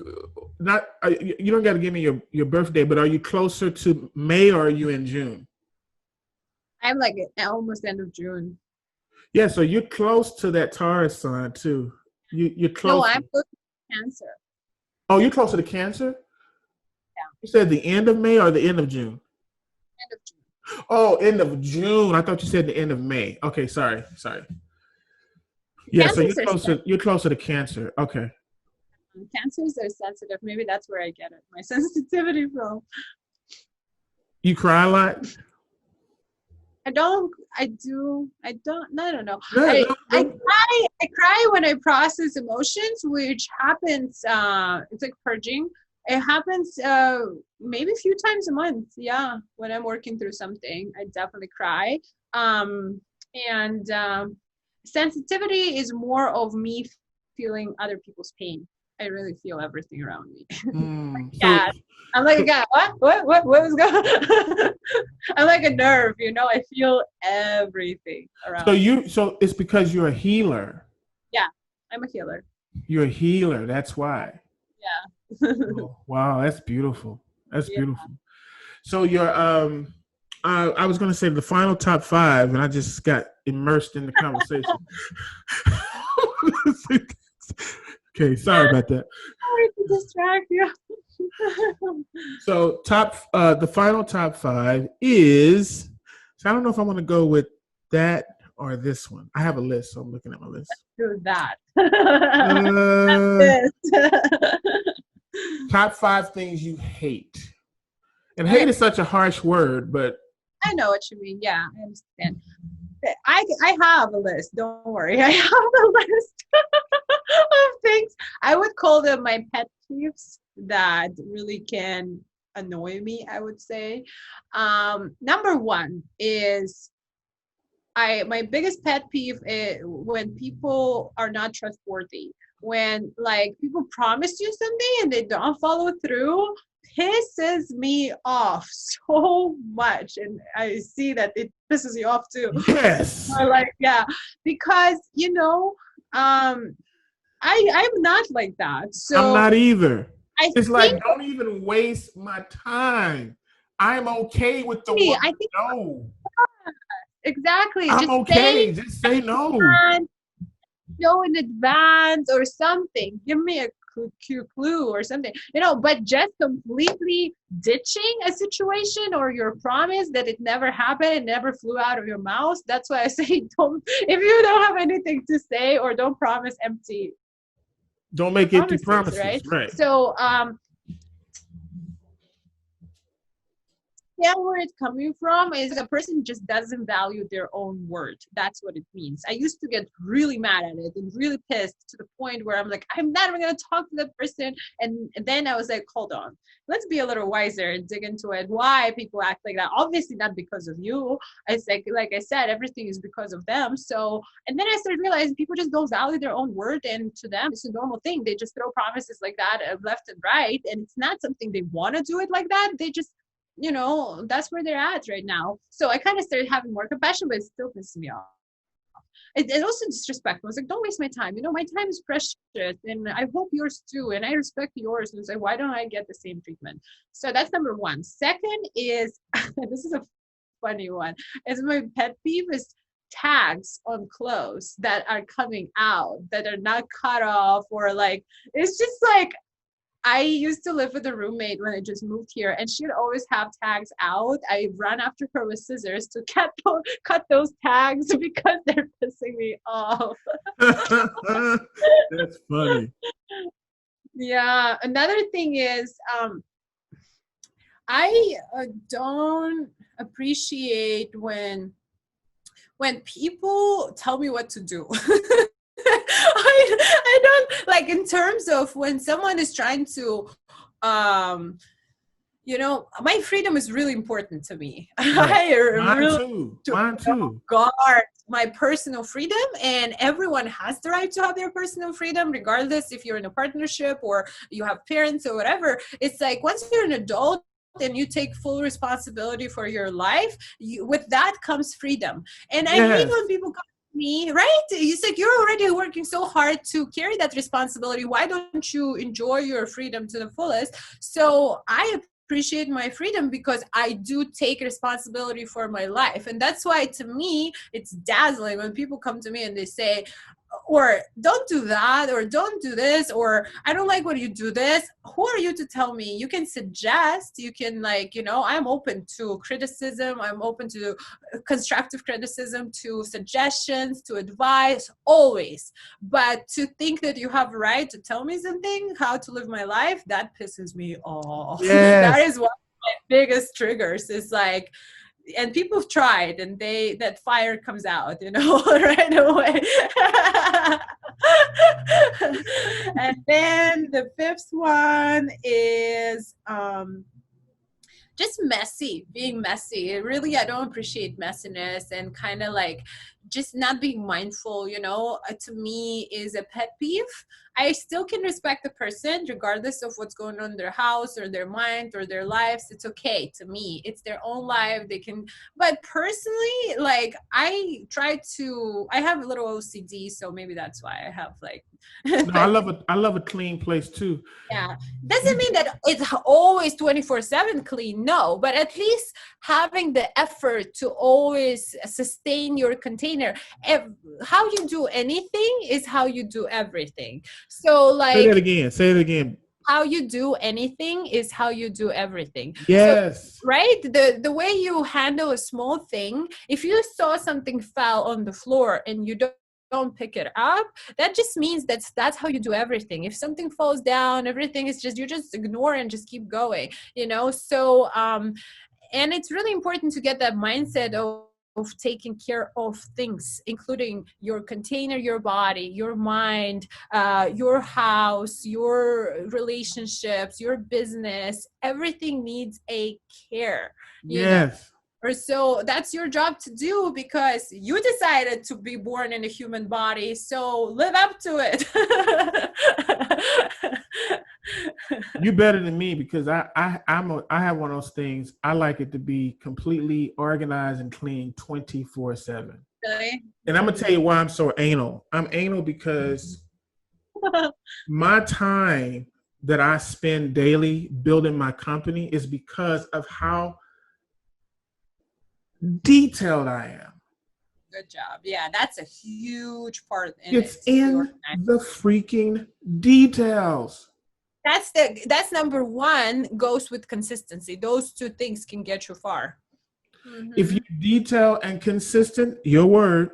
not, you don't got to give me your birthday, but are you closer to May or are you in June? I'm like almost end of June. Yeah, so you're close to that Taurus sign too. You're close. No, I'm close to Cancer. Oh, you're closer to Cancer? Yeah. You said the end of May or the end of June? End of June. Oh, end of June. I thought you said the end of May. Okay, sorry. Yeah, Cancers, so you're closer to Cancer. Okay. Cancers are sensitive. Maybe that's where I get it, my sensitivity from. You cry a lot? I don't know. I cry when I process emotions, which happens, it's like purging. It happens maybe a few times a month. Yeah. When I'm working through something, I definitely cry. And sensitivity is more of me feeling other people's pain. I really feel everything around me. I'm like a cat. What was going on? I'm like a nerve, I feel everything around. So it's because you're a healer. Yeah, I'm a healer. You're a healer. That's why. Yeah. Oh, wow, that's beautiful. That's beautiful. So you're I was going to say the final top 5, and I just got immersed in the conversation. Okay, sorry about that. Sorry to distract you. So the final top 5 is, so I don't know if I'm going to go with that or this one. I have a list, so I'm looking at my list. Do that. Uh, top 5 things you hate. And hate is such a harsh word, but I know what you mean. Yeah, I understand. I have a list. Don't worry. I have a list of things. I would call them my pet peeves that really can annoy me, I would say. Number one is my biggest pet peeve is when people are not trustworthy. When like people promise you something and they don't follow through, pisses me off so much. And I see that it pisses you off too. yes. Or like, yeah, because I'm not like that. So I'm not either. I It's think like, don't even waste my time. I'm okay with the word I think no. exactly. I'm Just okay. Just say no. know in advance or something. Give me a clue or something, but just completely ditching a situation or your promise that it never happened, it never flew out of your mouth. That's why I say don't, if you don't have anything to say, or don't promise empty Don't make empty promises, right? So yeah, where it's coming from is a person just doesn't value their own word. That's what it means. I used to get really mad at it and really pissed to the point where I'm like, I'm not even going to talk to that person. And then I was like, hold on, let's be a little wiser and dig into it. Why people act like that? Obviously not because of you. It's like I said, everything is because of them. So, and then I started realizing people just don't value their own word, and to them, it's a normal thing. They just throw promises like that left and right. And it's not something they want to do it like that. They just, that's where they're at right now. So I kind of started having more compassion, but it still pisses me off. It also disrespectful. I was like, don't waste my time. My time is precious, and I hope yours too. And I respect yours. And it's like, why don't I get the same treatment? So that's number one. Second is, this is a funny one. It's my pet peeve is tags on clothes that are coming out that are not cut off, or like, it's just like, I used to live with a roommate when I just moved here, and she'd always have tags out. I run after her with scissors to cut those tags because they're pissing me off. That's funny. Yeah. Another thing is, I don't appreciate when people tell me what to do. I don't like, in terms of when someone is trying to, my freedom is really important to me. Right. Mine too. Guard my personal freedom, and everyone has the right to have their personal freedom, regardless if you're in a partnership or you have parents or whatever. It's like, once you're an adult and you take full responsibility for your life, with that comes freedom. And I hate when people come me, right? It's like, you're already working so hard to carry that responsibility. Why don't you enjoy your freedom to the fullest? So I appreciate my freedom because I do take responsibility for my life. And that's why, to me, it's dazzling when people come to me and they say, or don't do that, or don't do this, or I don't like when you do this. Who are you to tell me? You can suggest, you can, like, I'm open to criticism. I'm open to constructive criticism, to suggestions, to advice, always. But to think that you have a right to tell me something, how to live my life, that pisses me off. Yes. That is one of my biggest triggers. Is like, and people have tried, and that fire comes out, right away. And then the fifth one is just being messy. Really, I don't appreciate messiness, and kind of like just not being mindful, to me is a pet peeve. I still can respect the person regardless of what's going on in their house or their mind or their lives. It's okay to me. It's their own life. They can, but personally, like, I have a little OCD, so maybe that's why I have like. No, I love a clean place too. Yeah. Doesn't mean that it's always 24/7 clean. No, but at least having the effort to always sustain your container container. How you do anything is how you do everything. So like, say that again. Say it again. How you do anything is how you do everything. Yes. So, right? The way you handle a small thing, if you saw something fell on the floor and you don't pick it up, that just means that's how you do everything. If something falls down, everything is just, you just ignore and just keep going, you know? So and it's really important to get that mindset of taking care of things, including your container, your body, your mind, your house, your relationships, your business. Everything needs a care, you know? Yes. Or so that's your job to do, because you decided to be born in a human body, so live up to it. You better than me, because I have one of those things. I like it to be completely organized and clean 24/7. Really? And I'm gonna tell you why I'm so anal. I'm anal because my time that I spend daily building my company is because of how detailed I am. Good job. Yeah, that's a huge part in It's it. in the freaking details. That's number one, goes with consistency. Those two things can get you far. If you're detailed and consistent, your word,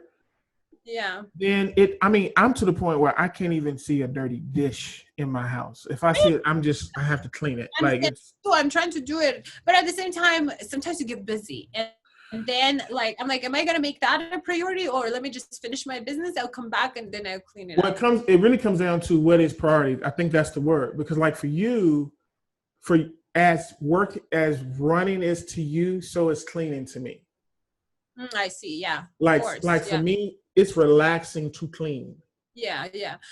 Yeah. then I'm to the point where I can't even see a dirty dish in my house. If I see it, I have to clean it. I'm trying to do it, but at the same time, sometimes you get busy, and then I'm like, am I gonna make that a priority, or let me just finish my business? I'll come back and then I'll clean it up. It really comes down to what is priority. I think that's the word, because like for you, as running is to you, so is cleaning to me. I see. Yeah. For me, it's relaxing to clean. Yeah.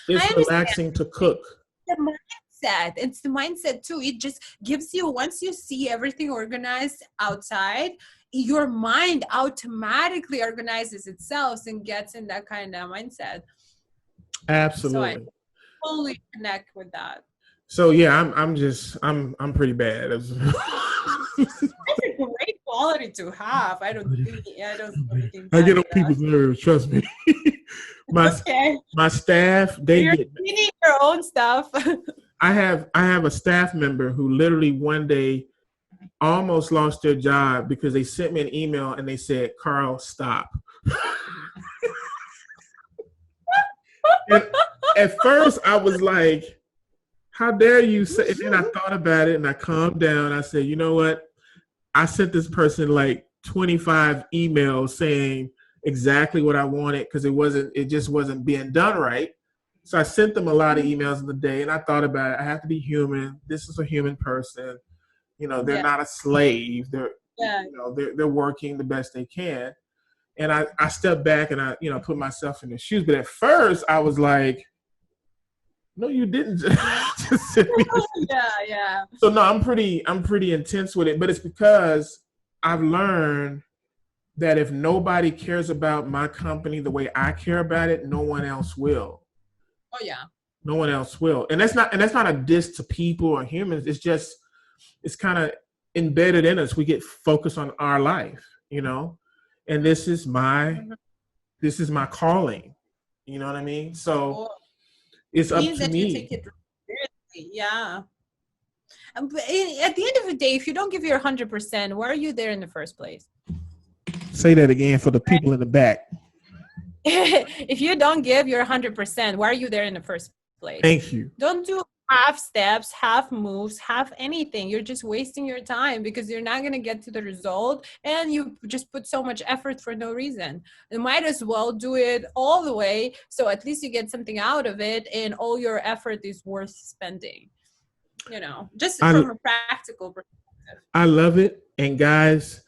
It's relaxing to cook. The mindset. It's the mindset too. It just gives you, once you see everything organized outside, your mind automatically organizes itself and gets in that kind of mindset. Absolutely. So I totally connect with that. So yeah, I'm pretty bad. That's a great quality to have. I get on people's nerves, trust me. My staff, you're cleaning your own stuff. I have a staff member who literally one day almost lost their job because they sent me an email and they said, "Carl, stop." And at first I was like, how dare you say? And then I thought about it and I calmed down. I said, you know what? I sent this person like 25 emails saying exactly what I wanted, because it just wasn't being done right. So I sent them a lot of emails in the day, and I thought about it. I have to be human. This is a human person. You know, they're not a slave. They're working the best they can. And I stepped back and I put myself in their shoes. But at first I was like, no, you didn't just send me. Yeah. So no, I'm pretty intense with it, but it's because I've learned that if nobody cares about my company the way I care about it, no one else will. Oh yeah. No one else will. And that's not a diss to people or humans. It's kind of embedded in us. We get focused on our life, and this is my calling. You know what I mean? So it's up to me. You take it seriously. Yeah. At the end of the day, if you don't give your 100%, why are you there in the first place? Say that again for the people in the back. If you don't give your 100%, why are you there in the first place? Thank you. Don't do half steps, half moves, half anything. You're just wasting your time, because you're not going to get to the result, and you just put so much effort for no reason. You might as well do it all the way, so at least you get something out of it, and all your effort is worth spending. Just from a practical perspective. I love it. And guys,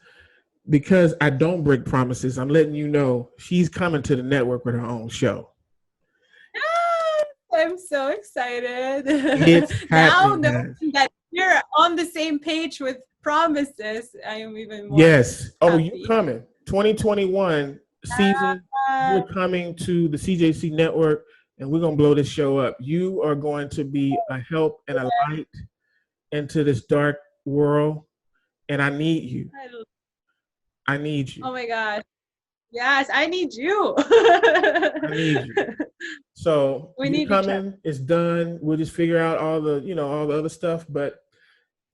because I don't break promises, I'm letting you know she's coming to the network with her own show. I'm so excited. It's now happening, knowing that you're on the same page with promises, I am even more Yes. Oh, happy. you're coming. 2021 season, you're coming to the CJC network, and we're going to blow this show up. You are going to be a help and a light into this dark world, and I need you. I need you. Oh my God. Yes, I need you. I need you. So We you're need each other. coming. It's done. We'll just figure out all the, all the other stuff. But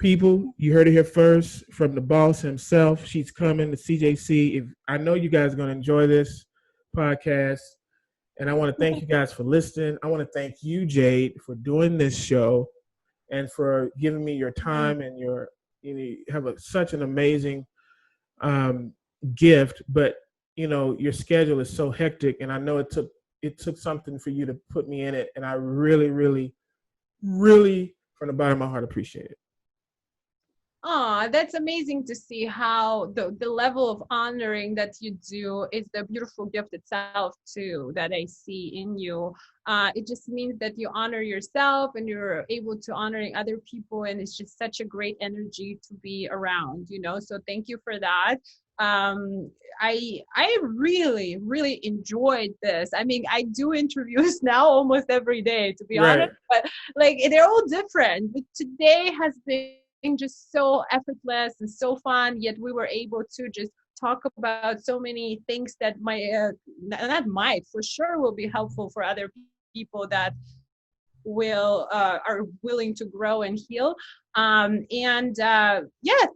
people, you heard it here first from the boss himself. She's coming to CJC. If I know you guys are going to enjoy this podcast, and I want to thank you guys for listening. I want to thank you, Jade, for doing this show and for giving me your time and you have such an amazing um, gift. But your schedule is so hectic, and I know it took something for you to put me in it, and I really, really, really, from the bottom of my heart, appreciate it. Oh, that's amazing to see how the level of honoring that you do is the beautiful gift itself too, that I see in you. It just means that you honor yourself and you're able to honoring other people, and it's just such a great energy to be around, so thank you for that. I really enjoyed this. I mean, I do interviews now almost every day, to be honest, Right. but like they're all different. But today has been just so effortless and so fun, yet we were able to just talk about so many things that for sure will be helpful for other people that are willing to grow and heal. Yeah,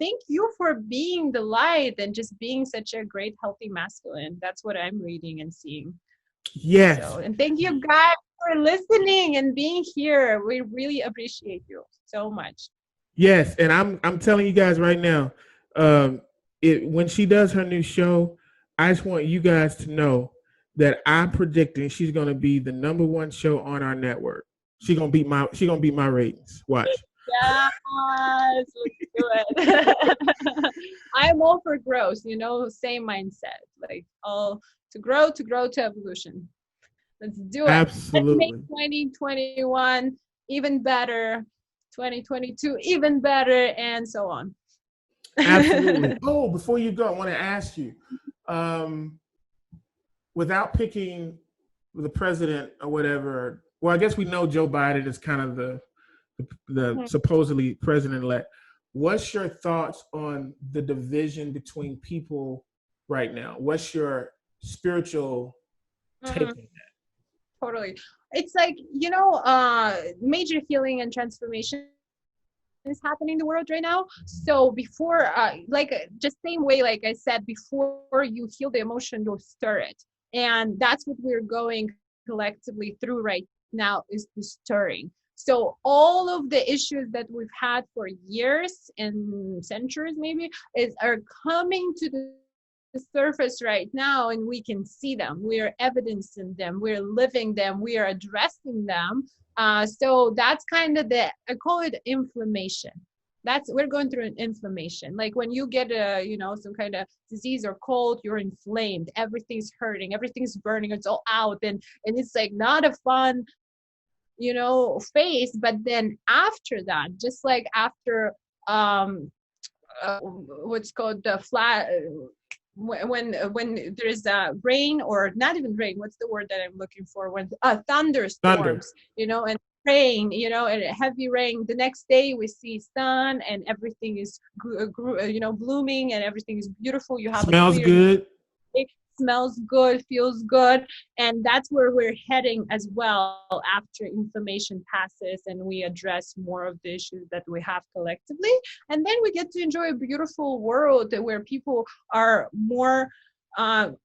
thank you for being the light and just being such a great healthy masculine. That's what I'm reading and seeing. Yes. So, and thank you guys for listening and being here. We really appreciate you so much. Yes, and I'm telling you guys right now, when she does her new show, I just want you guys to know that I'm predicting she's going to be the #1 show on our network. She's gonna beat my ratings. Watch. Yes, let's do it. I'm all for growth, same mindset, like all to grow to evolution. Let's do it. Let's make Absolutely. 2021 even better, 2022 even better, and so on. Absolutely. Oh, before you go, I want to ask you, without picking the president or whatever. Well, I guess we know Joe Biden is kind of the supposedly president-elect. What's your thoughts on the division between people right now? What's your spiritual take on that? Totally. It's like, major healing and transformation is happening in the world right now. So before, just same way, like I said, before you heal the emotion, you'll stir it. And that's what we're going collectively through right now, is the stirring. So all of the issues that we've had for years and centuries maybe are coming to the surface right now, and we can see them. We are evidencing them. We're living them. We are addressing them. So that's kind of I call it inflammation. We're going through an inflammation. Like when you get some kind of disease or cold, you're inflamed. Everything's hurting. Everything's burning. It's all out, and it's like not a fun, phase. But then after that, just like after what's called the flat. When there's rain, or not even rain, what's the word that I'm looking for, when thunderstorms, and rain, and heavy rain, the next day we see sun and everything is blooming and everything is beautiful. You have Smells good. It smells good, feels good, and that's where we're heading as well after inflammation passes and we address more of the issues that we have collectively. And then we get to enjoy a beautiful world where people are more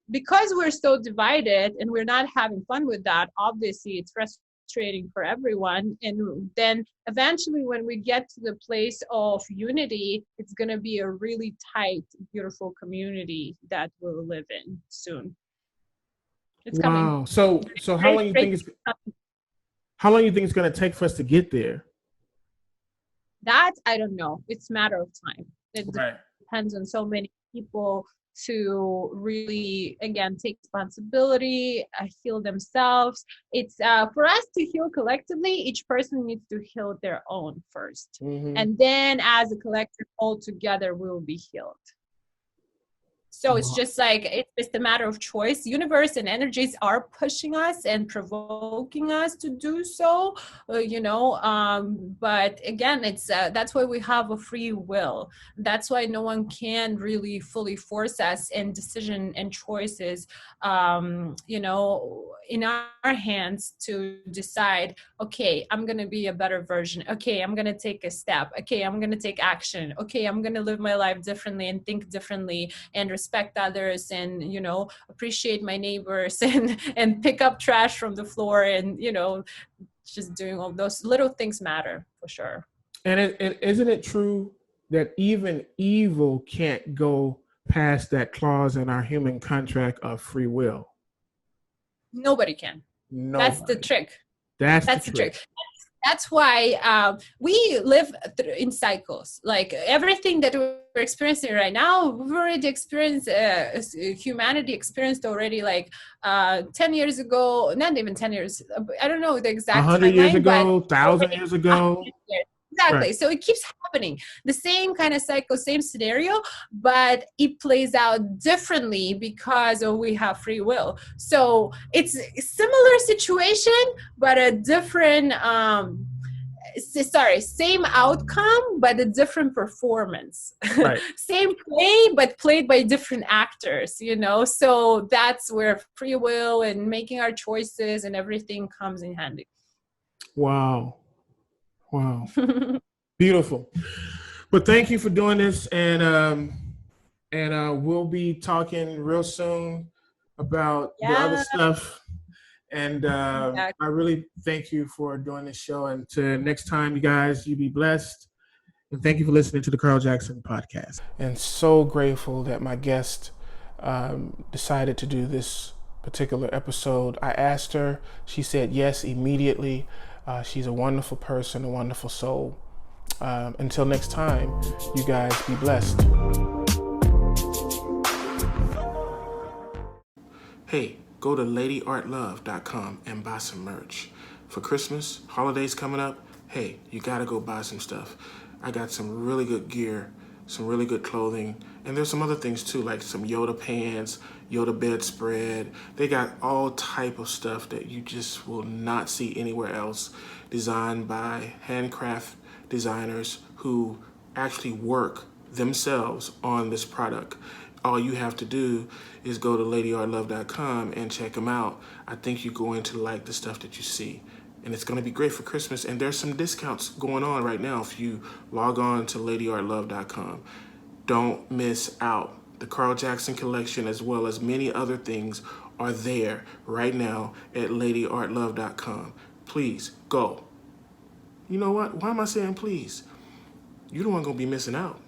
because we're so divided and we're not having fun with that. Obviously it's frustrating for everyone, and then eventually when we get to the place of unity, it's going to be a really tight, beautiful community that we'll live in soon. It's coming. Wow. So how long you think it's going to take for us to get there? That I don't know. It's a matter of time. It Right. depends on so many people to really, again, take responsibility, heal themselves. It's for us to heal collectively, each person needs to heal their own first. Mm-hmm. And then as a collective all together, we will be healed. So it's just like, it's just a matter of choice. Universe and energies are pushing us and provoking us to do so, but again, it's that's why we have a free will. That's why no one can really fully force us, and decision and choices, in our hands to decide, okay, I'm going to be a better version. Okay, I'm going to take a step. Okay, I'm going to take action. Okay, I'm going to live my life differently and think differently and respect others, and, appreciate my neighbors, and pick up trash from the floor, and, just doing all those little things matter for sure. And isn't it true that even evil can't go past that clause in our human contract of free will? Nobody can. Nobody. That's the trick. That's the trick. That's why we live in cycles. Like everything that we're experiencing right now, we've already experienced, humanity experienced already, like 10 years ago, not even 10 years, I don't know the exact 100 years ago, but 1,000 years ago. Exactly. Right. So it keeps happening. The same kind of cycle, same scenario, but it plays out differently because we have free will. So it's a similar situation, but a different, same outcome, but a different performance. Right. Same play, but played by different actors, So that's where free will and making our choices and everything comes in handy. Wow. Wow. Beautiful. But thank you for doing this. And we'll be talking real soon about the other stuff. And exactly. I really thank you for doing this show. And to next time, you guys, you be blessed. And thank you for listening to the Carl Jackson podcast. And so grateful that my guest decided to do this particular episode. I asked her, she said yes immediately. She's a wonderful person, a wonderful soul. Until next time, you guys be blessed. Hey, go to ladyartlove.com and buy some merch. For Christmas, holidays coming up, hey, you gotta go buy some stuff. I got some really good gear, some really good clothing, and there's some other things too, like some Yoda pants, Yoda bedspread. They got all type of stuff that you just will not see anywhere else, designed by handcraft designers who actually work themselves on this product. All you have to do is go to ladyartlove.com and check them out. I think you're going to like the stuff that you see. And it's going to be great for Christmas. And there's some discounts going on right now if you log on to ladyartlove.com. Don't miss out. The Carl Jackson collection, as well as many other things, are there right now at ladyartlove.com. Please go. You know what? Why am I saying please? You're the one going to be missing out.